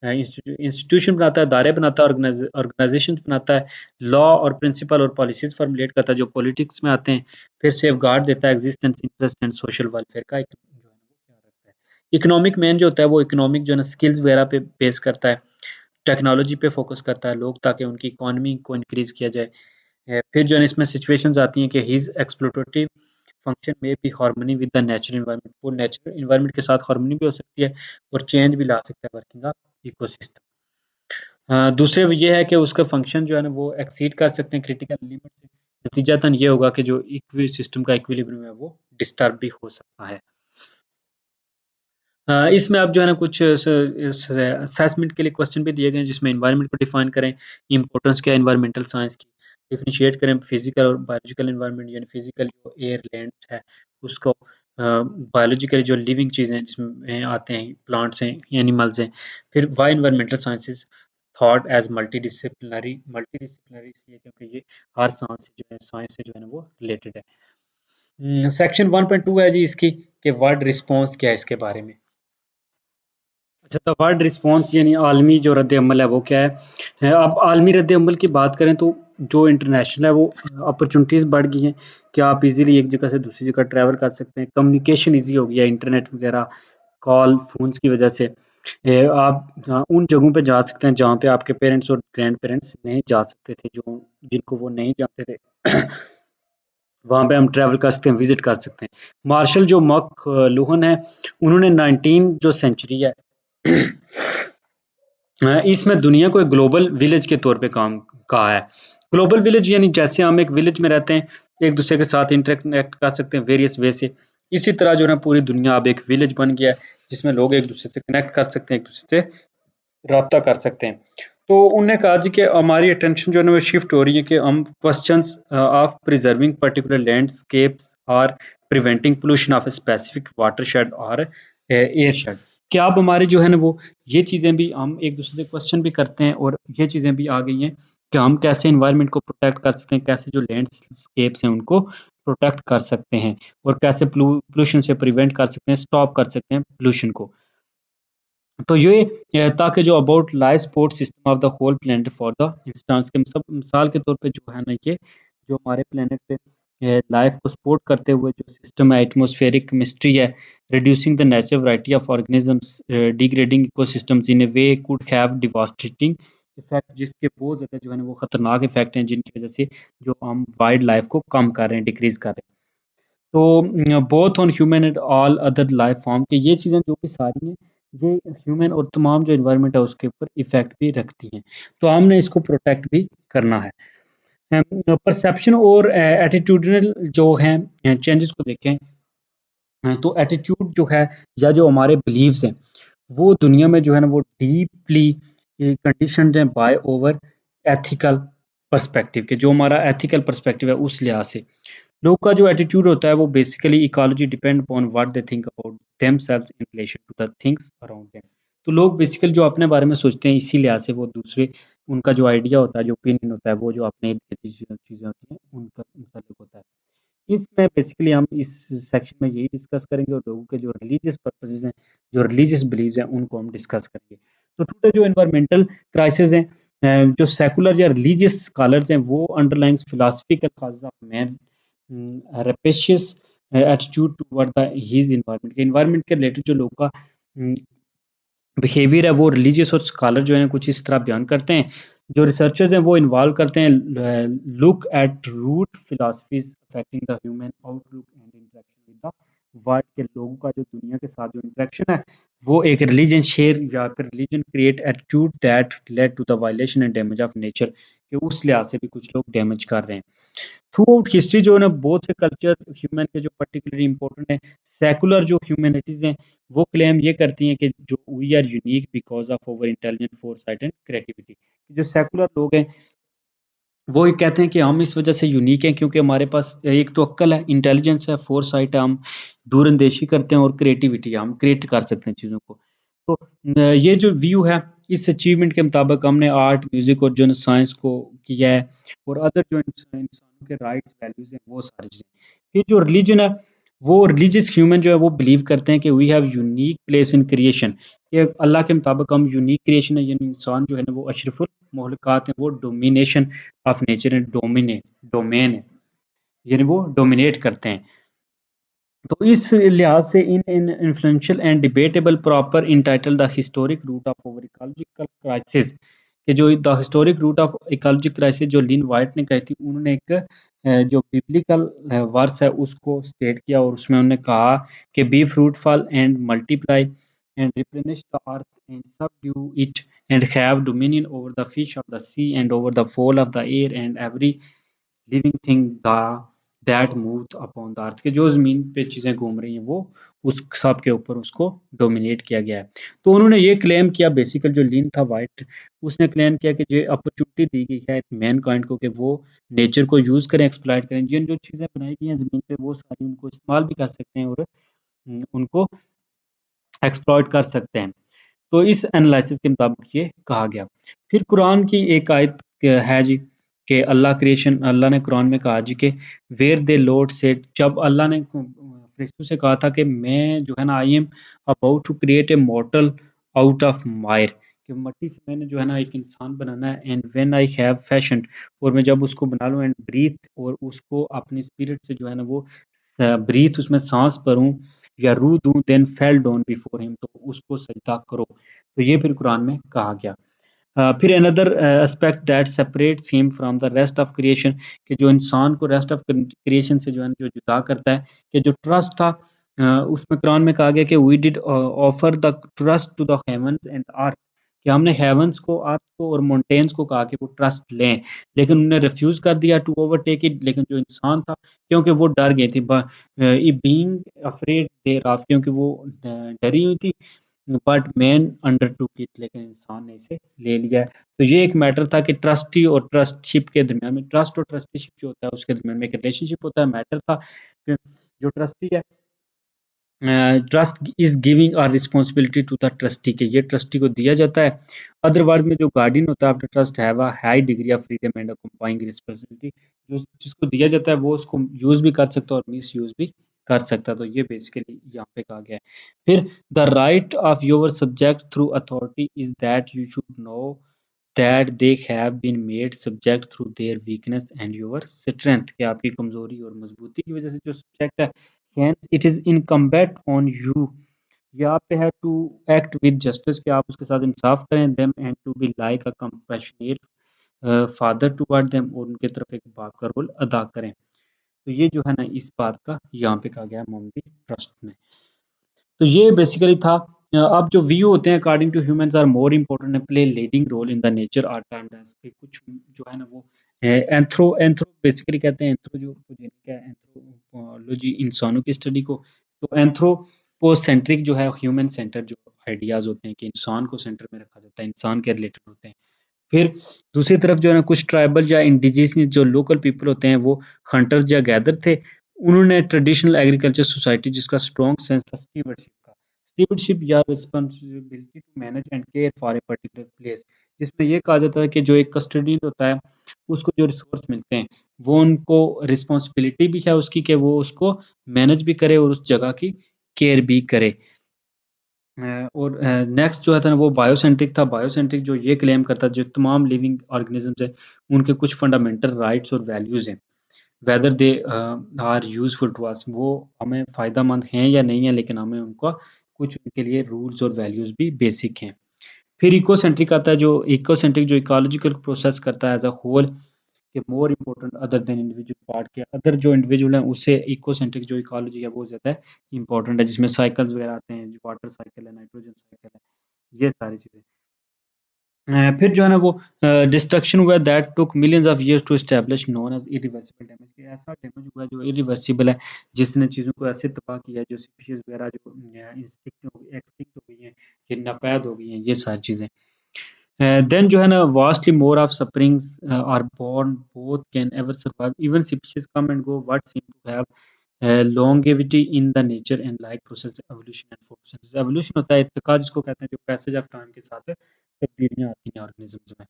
इंस्टीट्यूशन बनाता है, दायरे बनाता है, ऑर्गेनाइजेशन बनाता है, लॉ और प्रिंसिपल और पॉलिसीज फॉर्मुलेट करता है जो पॉलिटिक्स में आते हैं, फिर सेफ गार्ड देता है existence, interest and social welfare का जो है ना वो ख्याल रखता है। इकोनॉमिक मैन जो होता है वो इकोनॉमिक जो है ना स्किल्स वगैरह पे बेस करता है, टेक्नोलॉजी पे फोकस करता है लोग, ताकि उनकी इकोनॉमी को इंक्रीज किया जाए। फिर जो है इसमें सिचुएशंस आती हैं कि ही इज एक्सप्लोरेटिव फंक्शन में भी harmony with the natural environment, वो नेचुरल एनवायरनमेंट के साथ हार्मनी भी हो सकती है, और चेंज भी ला सकता है वर्किंग ऑफ इकोसिस्टम। दूसरे ये है कि उसका फंक्शन जो है ना वो एक्सीड कर सकते हैं क्रिटिकल लिमिट से, नतीजतन ये होगा कि जो इक्वी सिस्टम का इक्विलिब्रियम है वो डिस्टर्ब भी हो सकता है। इसमें अब जो है ना कुछ असेसमेंट के लिए क्वेश्चन भी दिए गए हैं, जिसमें एनवायरनमेंट को डिफाइन करें, इम्पोर्टेंस क्या है एनवायरमेंटल साइंस की, डिफरेंशिएट करें फिजिकल और बायोलॉजिकल एनवायरनमेंट, यानी फिजिकल जो एयर लैंड है उसको, बायोलॉजिकल जो लिविंग चीज़ें हैं जिसमें आते हैं, प्लांट्स हैं, एनिमल्स हैं। फिर why environmental sciences, thought as multi disciplinary इसलिए क्योंकि ये हर साइंस से जो है ना वो रिलेटेड है। सेक्शन 1.2 है जी इसकी कि वर्ड रिस्पॉन्स क्या है इसके बारे में। अच्छा, तो वर्ड रिस्पॉन्स यानी आलमी जो रद्द अमल है वो क्या है। अब आलमी रद्द अमल की बात करें तो जो इंटरनेशनल है वो अपॉर्चुनिटीज़ बढ़ गई हैं कि आप इजीली एक जगह से दूसरी जगह ट्रैवल कर सकते हैं, कम्युनिकेशन इजी हो गया है इंटरनेट वगैरह कॉल फोन्स की वजह से। आप उन जगहों पे जा सकते हैं जहाँ पे आपके पेरेंट्स और ग्रैंड पेरेंट्स नहीं जा सकते थे, जो जिनको वो नहीं जानते थे वहाँ पे हम ट्रैवल कर सकते हैं, विजिट कर सकते हैं। मार्शल जो मक लुहन है, उन्होंने 19 जो सेंचुरी है इसमें दुनिया को एक ग्लोबल विलेज के तौर पे काम कहा है। ग्लोबल विलेज यानी जैसे हम एक विलेज में रहते हैं, एक दूसरे के साथ इंटरेक्ट कर सकते हैं वेरियस वे से। इसी तरह जो है ना पूरी दुनिया अब एक विलेज बन गया है जिसमें लोग एक दूसरे से कनेक्ट कर सकते हैं, एक दूसरे से राब्ता कर सकते हैं। तो उन्होंने कहा जी कि हमारी अटेंशन जो है ना वो शिफ्ट हो रही है कि हम questions of preserving particular landscapes और preventing pollution of a specific watershed और एयरशेड। क्या अब हमारे जो है ना वो ये चीज़ें भी हम एक दूसरे से क्वेश्चन भी करते हैं और ये चीज़ें भी आ गई हैं कि हम कैसे इन्वायरमेंट को प्रोटेक्ट कर सकते हैं, कैसे जो लैंडस्केप्स हैं उनको प्रोटेक्ट कर सकते हैं और कैसे पोल्यूशन से प्रिवेंट कर सकते हैं, स्टॉप कर सकते हैं पोल्यूशन को। तो ये ताकि जो about life support system of the whole planet for the instance के सब मिसाल के तौर पे जो है ना ये जो हमारे प्लेनेट पे लाइफ को सपोर्ट करते हुए जो सिस्टम है एटमॉस्फेरिक केमिस्ट्री है, reducing the natural variety of organisms, degrading ecosystems in A way could have devastating effect, जिसके बहुत ज़्यादा जो है ना वो खतरनाक इफेक्ट हैं जिनकी वजह से जो हम वाइल्ड लाइफ को कम कर रहे हैं, डिक्रीज कर रहे हैं। तो both on human and all other life form के ये चीज़ें जो भी सारी हैं ये ह्यूमन और तमाम जो एनवायरनमेंट है उसके ऊपर इफ़ेक्ट भी रखती हैं। तो हमने इसको प्रोटेक्ट भी करना है। परसेप्शन और एटीट्यूडनल जो हैं चेंजेस को देखें तो एटीट्यूड जो है या जो हमारे बिलीव्स हैं वो दुनिया में जो है ना वो डीपली कंडीशनड हैं बाय ओवर एथिकल पर्सपेक्टिव के, जो हमारा एथिकल पर्सपेक्टिव है उस लिहाज से लोग का जो एटीट्यूड होता है वो basically ecology depend upon what they think about themselves in relation to the things around them. तो लोग बेसिकली जो अपने बारे में सोचते हैं इसी लिहाज से वो दूसरे उनका जो आइडिया होता है, जो ओपिनियन होता है वो जो अपने चीज़ें होती हैं उनका मुताबिक होता है। इसमें बेसिकली हम इस सेक्शन में यही डिस्कस करेंगे और लोगों के जो रिलीजियस पर्पसेस हैं, जो रिलीजियस बिलीव्स हैं उनको हम डिस्कस करेंगे। तो टुडे जो एनवायरमेंटल क्राइसिस हैं जो सेकुलर या रिलीजियस स्कॉलर्स हैं वो underlying philosophical causes of man rapacious attitude toward the his environment के रिलेटेड जो लोगों का बिहेवियर है वो रिलीजियस और स्कॉलर जो है कुछ इस तरह बयान करते हैं। जो रिसर्चर्स हैं वो इन्वॉल्व करते हैं look at root philosophies affecting the human outlook and interaction with the world के लोगों का जो दुनिया के साथ जो इंटरेक्शन है वो एक रिलीजन शेयर या फिर religion create attitude that led to the violation and damage of nature कि उस लिहाज से भी कुछ लोग डैमेज कर रहे हैं। थ्रू आउट हिस्ट्री जो है ना बहुत से कल्चर ह्यूमन के जो पर्टिकुलरली इंपॉर्टेंट है, सेकुलर जो ह्यूमैनिटीज हैं वो क्लेम ये करती हैं कि जो we are unique because of over intelligent foresight and creativity. जो सेकुलर लोग हैं वो ये कहते हैं कि हम इस वजह से यूनिक हैं क्योंकि हमारे पास एक तो अक्ल है, इंटेलिजेंस है, फोरसाइट है, हम दूरंदेशी करते हैं और क्रिएटिविटी है, हम क्रिएट कर सकते हैं चीज़ों को। तो ये जो व्यू है इस अचीवमेंट के मुताबिक हमने आर्ट, म्यूजिक और जो साइंस को किया है और अदर जो इंसानों के राइट्स, वैल्यूज हैं वो सारी चीज़ें। ये जो रिलीजन है वो रिलीजियस ह्यूमन जो है वो बिलीव करते हैं कि we have unique place in creation. ये अल्लाह के मुताबिक हम यूनिक क्रिएशन है, यानी इंसान जो है ना वो अशरफुल मखलूक़ात हैं, वो domination of nature and domain है, यानी वो डोमिनेट करते हैं। तो इस लिहाज से in in influential and debatable paper entitled the historic root of over ecological crisis कि जो the historic root of ecological crisis जो लिन वाइट ने कही थी, उन्होंने एक जो बिब्लिकल वर्स है उसको स्टेट किया और उसमें उन्होंने कहा कि be fruitful and multiply and replenish the earth and subdue it and have dominion over the fish of the sea and over the fowl of the air and every living thing that move upon the earth के जो ज़मीन पे चीज़ें घूम रही हैं वो उस सब के ऊपर उसको डोमिनेट किया गया है। तो उन्होंने ये क्लेम किया, बेसिकल जो लिन था वाइट उसने क्लेम किया कि ये अपॉर्चुनिटी दी गई है मैनकाइंड को कि वो नेचर को यूज़ करें, एक्सप्लॉइट करें, जिन जो चीज़ें बनाई गई हैं ज़मीन पे वो सारी उनको इस्तेमाल भी कर सकते हैं और उनको एक्सप्लॉइट कर सकते हैं। तो इस एनालिसिस के मुताबिक ये कहा गया। फिर कुरान की एक आयत है जी कि अल्लाह ने कुरान में कहा जी कि वेयर दे लॉर्ड सेड, जब अल्लाह ने फरिश्तों से कहा था कि मैं जो है ना I am about to create a mortal out of mire, कि मट्टी से मैंने जो है ना एक इंसान बनाना है, and when I have fashioned, और मैं जब उसको बना लूँ, एंड ब्रीथ, और उसको अपनी स्पिरिट से जो है ना वो ब्रीथ उसमें सांस भरूं या रूह दूं, then fell down before him, तो उसको सजदा करो। तो ये फिर कुरान में कहा गया। फिर another aspect that separates him from the rest of creation, कि जो इंसान को रेस्ट ऑफ क्रिएशन से जो है जो जुदा करता है, कि जो ट्रस्ट था उसमें कुरान में कहा गया कि we did offer the trust to the heavens and earth, कि हमने हेवंस को, अर्थ को और माउंटेन्स को कहा कि वो ट्रस्ट लें, लेकिन उन्होंने रिफ्यूज कर दिया टू ओवरटेक इट। लेकिन जो इंसान था, क्योंकि वो डर गई थी, बीइंग अफ्रेड देयर ऑफ, क्योंकि वो डरी हुई थी, बट मैन अंडरटूक इट, लेकिन इंसान ने इसे ले लिया है। तो ये एक मैटर था कि ट्रस्टी और ट्रस्टशिप के दरमियान में, ट्रस्ट और ट्रस्टीशिप जो होता है उसके दरमियान में एक रिलेशनशिप होता है, मैटर था कि जो ट्रस्टी है, trust is giving our responsibility to the trustee, के ये ट्रस्टी को दिया जाता है। अदरवाइज में जो गार्डियन होता है after trust have a high degree of freedom and accompanying responsibility, जो जिसको दिया जाता है वो उसको यूज भी कर सकता है और मिस यूज भी कर सकता है। तो ये बेसिकली यहाँ पे कहा गया है। फिर the right of your subject through authority is that you should know that they have been made subject through their weakness and your strength, कि आपकी कमजोरी और मजबूती की वजह से जो सब्जेक्ट है, hence it is incumbent on you, ये आप पे है टू एक्ट विद जस्टिस, कि आप उसके साथ इंसाफ करें, them and to be like a compassionate father toward them, और उनके तरफ एक बाप का रोल अदा करें। तो ये जो है ना इस बात का यहाँ पे कहा गया है मोमडी ट्रस्ट में। तो ये बेसिकली था। अब जो व्यू होते हैं according to humans are more important and play leading role in the nature are termed as, के कुछ जो है ना वो एंथ्रो एंथ्रो बेसिकली कहते हैं, एंथ्रो जो क्या है, एंथ्रोपोलॉजी इंसानों की स्टडी को, तो एंथ्रोपोसेंट्रिक जो है ह्यूमन सेंटर जो आइडियाज होते हैं कि इंसान को सेंटर में रखा जाता है, इंसान के रिलेटेड होते हैं। फिर दूसरी तरफ जो है ना कुछ ट्राइबल या इंडिजिनियस जो लोकल पीपल होते हैं वो हंटर्स या गैदर थे, उन्होंने ट्रेडिशनल एग्रीकल्चर सोसाइटी जिसका स्ट्रॉन्ग सेंस था स्टीवर्डशिप का, स्टीवर्डशिप या responsibility to manage and care for a particular place, जिसमें ये कहा जाता है कि जो एक कस्टोडियन होता है उसको जो रिसोर्स मिलते हैं वो उनको रिस्पॉन्सिबिलिटी भी है उसकी कि वो उसको मैनेज भी करे और उस जगह की केयर भी करे। और नेक्स्ट जो है था ना वो बायोसेंट्रिक था। बायोसेंट्रिक जो ये क्लेम करता है जो तमाम लिविंग ऑर्गेनिजम्स हैं उनके कुछ फंडामेंटल राइट्स और वैल्यूज़ हैं, whether they are useful to us, वो हमें फ़ायदेमंद हैं या नहीं है, लेकिन हमें उनका कुछ उनके लिए रूल्स और वैल्यूज़ भी बेसिक हैं। फिर इकोसेंट्रिक आता है, जो इकोसेंट्रिक जो इकोलॉजिकल प्रोसेस करता है एज अ होल, कि more important other than individual part, के अदर जो इंडिविजुअल हैं उससे इकोसेंट्रिक जो इकोलॉजी है वो ज़्यादा इम्पोर्टेंट है, जिसमें साइकिल्स वगैरह आते हैं, वाटर साइकिल है, नाइट्रोजन साइकिल है, ये सारी चीज़ें। फिर जो है ना वो डिस्ट्रक्शन हुआ that took millions of years to establish known as irreversible damage, कि ऐसा डैमेज हुआ जो इरिवर्सिबल है, जिसने चीज़ों को ऐसे तबाह किया जो स्पीशीज वगैरह जो एक्सटिंक्ट हो गई हैं, ये नापैद हो गई हैं, ये सारी चीज़ें। देन जो है ना vastly more of sufferings are born both can ever survive even species come and go what seem to have longevity in the nature and like process evolution and photosynthesis। evolution होता है इर्तिका जिसको कहते हैं, जो passage of time के साथ तब्दीलियां आती हैं ऑर्गेनिजम्स में।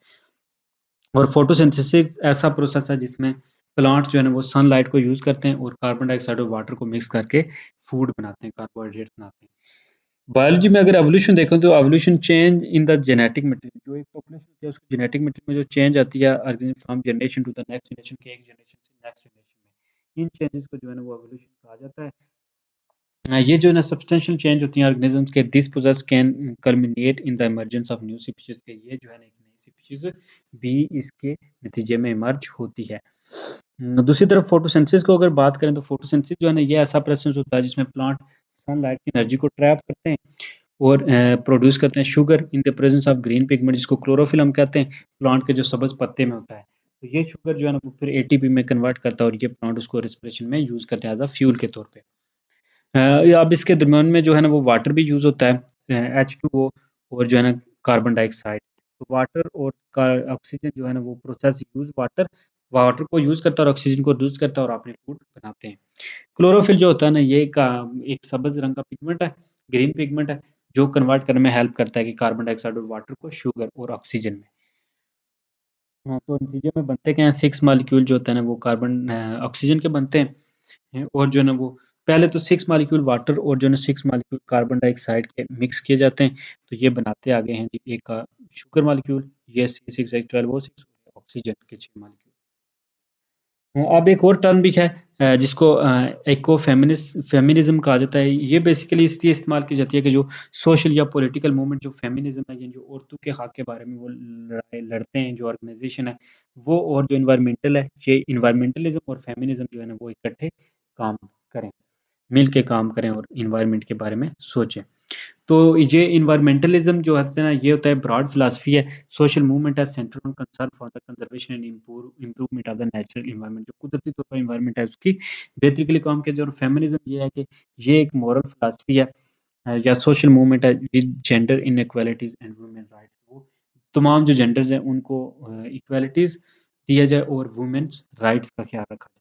और फोटोसिंथेसिस ऐसा प्रोसेस है जिसमें प्लांट्स जो है ना वो सनलाइट को यूज करते हैं और कार्बन डाइऑक्साइड और वाटर को मिक्स करके फूड बनाते हैं, कार्बोहाइड्रेट्स बनाते हैं। बायोलॉजी में अगर एवोल्यूशन देखें तो evolution change in the genetic material, जो एक पॉपुलेशन होती है उसकी जेनेटिक मटेरियल में जो चेंज आती है organism from generation to the next generation, के एक जनरेशन से नेक्स्ट जनरेशन में, इन चेंजेस को जो है ना वो एवोल्यूशन कहा जाता है। ये जो है ना सब्सटेंशियल चेंज होती हैं ऑर्गेनिजम्स के, this process can culminate in the emergence of new species, के ये जो है ना एक नई स्पीशीज भी इसके नतीजे में इमर्ज होती है। दूसरी तरफ फोटोसिंथेसिस को अगर बात करें तो फोटोसिंथेसिस जो है ना ये ऐसा प्रोसेस होता है जिसमें प्लांट सनलाइट की एनर्जी को ट्रैप करते हैं और प्रोड्यूस करते हैं sugar in the presence of green pigment, जिसको क्लोरोफिल हम कहते हैं, प्लांट के जो सब्ज पत्ते में होता है। तो ये शुगर जो है ना वो फिर एटीपी में कन्वर्ट करता है और ये प्लांट उसको रेस्पिरेशन में यूज करते हैं एज अ फ्यूल के तौर पे। अब इसके दरमियान में जो है ना वो वाटर भी यूज़ होता है, H2O और जो है ना कार्बन डाइऑक्साइड। तो वाटर और ऑक्सीजन जो है ना वो प्रोसेस यूज़ वाटर वाटर को यूज़ करता है और ऑक्सीजन को यूज़ करता है और अपने फूड बनाते हैं। क्लोरोफिल जो होता है ना ये का एक सब्ज़ रंग का पिगमेंट है, ग्रीन पिगमेंट है, जो कन्वर्ट करने में हेल्प करता है कि कार्बन डाइऑक्साइड और वाटर को शुगर और ऑक्सीजन में। हाँ, तो नतीजे में बनते क्या हैं, 6 मॉलिक्यूल जो होते हैं ना वो कार्बन ऑक्सीजन के बनते हैं, और जो है ना वो पहले तो 6 मॉलिक्यूल वाटर और जो है ना 6 मॉलिक्यूल कार्बन डाइऑक्साइड के मिक्स किए जाते हैं, तो ये बनाते आगे हैं जी एक शुगर मॉलिक्यूल, ये C6H12O6 ऑक्सीजन के 6 मॉलिक्यूल। अब एक और टर्म भी है जिसको इको फेमिनिज्म कहा जाता है। ये बेसिकली इसलिए इस्तेमाल की जाती है कि जो सोशल या पॉलिटिकल मूवमेंट जो फेमिनिज्म है, ये जो औरतों के हक के बारे में वो लड़ाई लड़ते हैं, जो ऑर्गेनाइजेशन है वो, और जो इन्वायरमेंटल है, ये इन्वायरमेंटलिज्म और फेमिनिज्म जो है ना वो इकट्ठे काम करें, मिल के काम करें और इन्वायरमेंट के बारे में सोचें। तो ये इन्वायरमेंटलिज्म जो है ना ये होता है ब्रॉड फिलॉसफी है, सोशल मूवमेंट है centre on concern for the conservation and improvement of the natural environment, जो कुदरती तौर पर इन्वायरमेंट है उसकी बेहतरी के लिए काम किया जाए। और फेमिनिज्म ये है कि ये एक मॉरल फिलॉसफी है या सोशल मूवमेंट है with gender inequalities and women rights, वो तमाम जो जेंडर्स हैं उनको इक्वालिटीज दिया जाए और वुमेन्स राइट्स का ख्याल रखा जाए।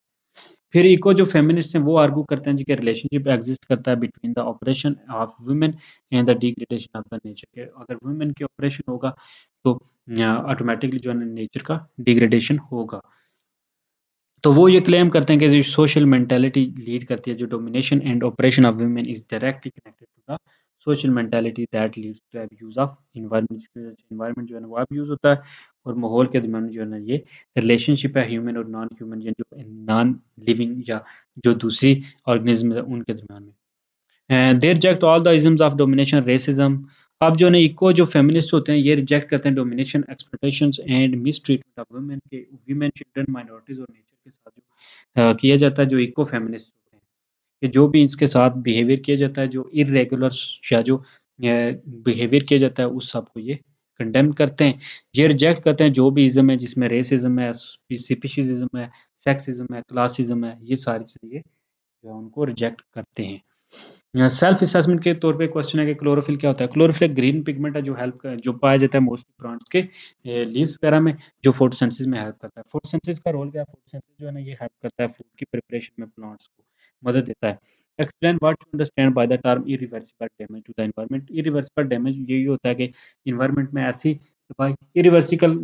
फिर इको जो फेमिनिस्ट हैं वो आर्गू करते हैं जी कि रिलेशनशिप एग्जिस्ट करता है between the operation of women and the degradation of the nature, के अगर वुमेन की ऑपरेशन होगा तो ऑटोमेटिकली जो है नेचर का डिग्रेडेशन होगा। तो वो ये क्लेम करते हैं कि जो सोशल मेंटालिटी लीड करती है, जो domination and operation of women is directly connected to the social mentality that leads to abuse of environment, जिसकी वजह से एनवायरनमेंट जो है ना वो अब्यूज होता है, और माहौल के दरमियान जो है ना ये रिलेशनशिप है ह्यूमन और नॉन ह्यूमन, या जो नॉन लिविंग या जो दूसरी ऑर्गेनिज्म है उनके दरमियान में। They reject all the isms of domination racism. अब जो है ना इको जो फेमिनिस्ट होते हैं ये रिजेक्ट करते हैं domination exploitations and mistreatment of women, के वुमेन चिल्ड्रन माइनॉरिटीज और नेचर के साथ जो किया जाता है, जो इको फेमिनिस्ट होते हैं कि जो भी इसके साथ बिहेवियर किया जाता है, जो इरेगुलर या जो बिहेवियर किया जाता है उस सब को ये कंडेम करते हैं। ये रिजेक्ट करते हैं जो भी इज़म है जिसमें रेसिज्म है, स्पीशीज़िज्म है, सेक्सिज्म है, क्लासिज्म है, ये सारी चीज़ें ये जो है उनको रिजेक्ट करते हैं। सेल्फ असेसमेंट के तौर पे क्वेश्चन है कि क्लोरोफिल क्या होता है? क्लोरोफिल एक ग्रीन पिगमेंट है जो हेल्प कर जो पाया जाता है मोस्टली प्लांट्स के लीव्स वगैरह में, जो फोटोसिंथेसिस में हेल्प करता है। फोटोसिंथेसिस का रोल क्या है? फोटोसिंथेसिस जो है ना ये हेल्प करता है फूड की प्रिपरेशन में, प्लांट्स को मदद देता है। Explain what you understand by the term irreversible damage to the environment. Irreversible damage यही होता है कि एनवायरनमेंट में ऐसी तबाही, इरिवर्सिबल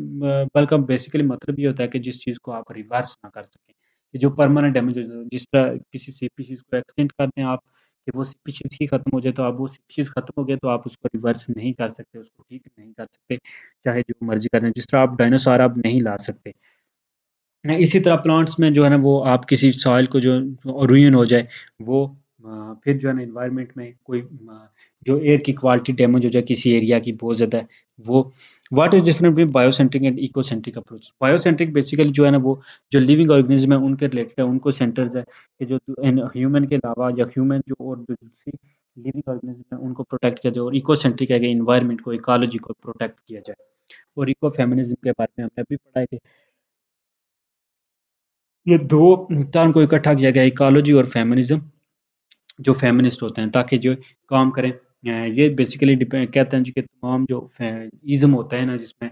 बल का बेसिकली मतलब ये होता है कि जिस चीज़ को आप रिवर्स ना कर सकें, कि जो परमानेंट डैमेज हो जाए, जिस तरह किसी स्पीशीज़ को एक्सटिंक्ट करते हैं आप कि वो स्पीशीज़ ही खत्म हो जाए, तो अब वो स्पीशीज़ खत्म हो गया तो आप उसको रिवर्स नहीं कर सकते, उसको ठीक नहीं कर सकते, चाहे जो मर्ज़ी कर दें। जिस तरह आप डायनासॉर अब नहीं ला सकते। इसी तरह प्लांट्स में जो है ना वो आप किसी सॉइल को जो रुइन हो जाए वो फिर जो है ना एनवायरनमेंट में कोई जो एयर की क्वालिटी डैमेज हो जाए किसी एरिया की बहुत ज़्यादा, वो what is different between biocentric and ecocentric approach. Biocentric basically जो है ना वो जो लिविंग ऑर्गेनिज्म है उनके रिलेटेड है, उनको सेंटर्स है कि जो ह्यूमन के अलावा या ह्यूमन जो और जो दूसरी लिविंग ऑर्गेनिज्म है उनको प्रोटेक्ट किया जाए, और इकोसेंट्रिक है कि एनवायरनमेंट को, इकोलॉजी को प्रोटेक्ट किया जाए। और इको फेमिनिज्म के बारे में हमने अभी पढ़ा है कि ये 2 टर्म को इकट्ठा किया गया है, इकोलॉजी और फेमिनिज्म, जो फेमिनिस्ट होते हैं ताकि जो काम करें। ये बेसिकली डिपेंड कहते हैं जी कि तमाम जो इज़्म होता है ना जिसमें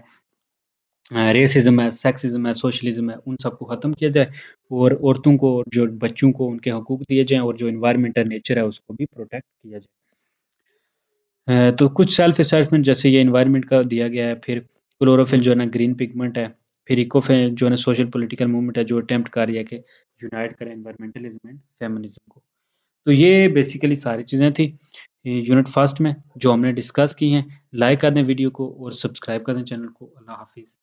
रेसिज्म है, सेक्सिज्म है, सोशलिज्म है, उन सबको ख़त्म किया जाए, और औरतों को और जो बच्चों को उनके हकूक दिए जाएँ, और जो एनवायरनमेंट है, नेचर है, उसको भी प्रोटेक्ट किया जाए। तो कुछ सेल्फ असेसमेंट जैसे ये एनवायरनमेंट का दिया गया है, फिर क्लोरोफिल जो है ना ग्रीन पिगमेंट है, फिर इकोफे जो है ना सोशल पॉलिटिकल मूवमेंट है जो अटेम्प्ट कर रही है कि यूनाइट करें एनवायरमेंटलिज्म एंड फेमिनिज्म को। तो ये बेसिकली सारी चीज़ें थी यूनिट फर्स्ट में जो हमने डिस्कस की हैं। लाइक कर दें वीडियो को और सब्सक्राइब कर दें चैनल को। अल्लाह हाफिज़।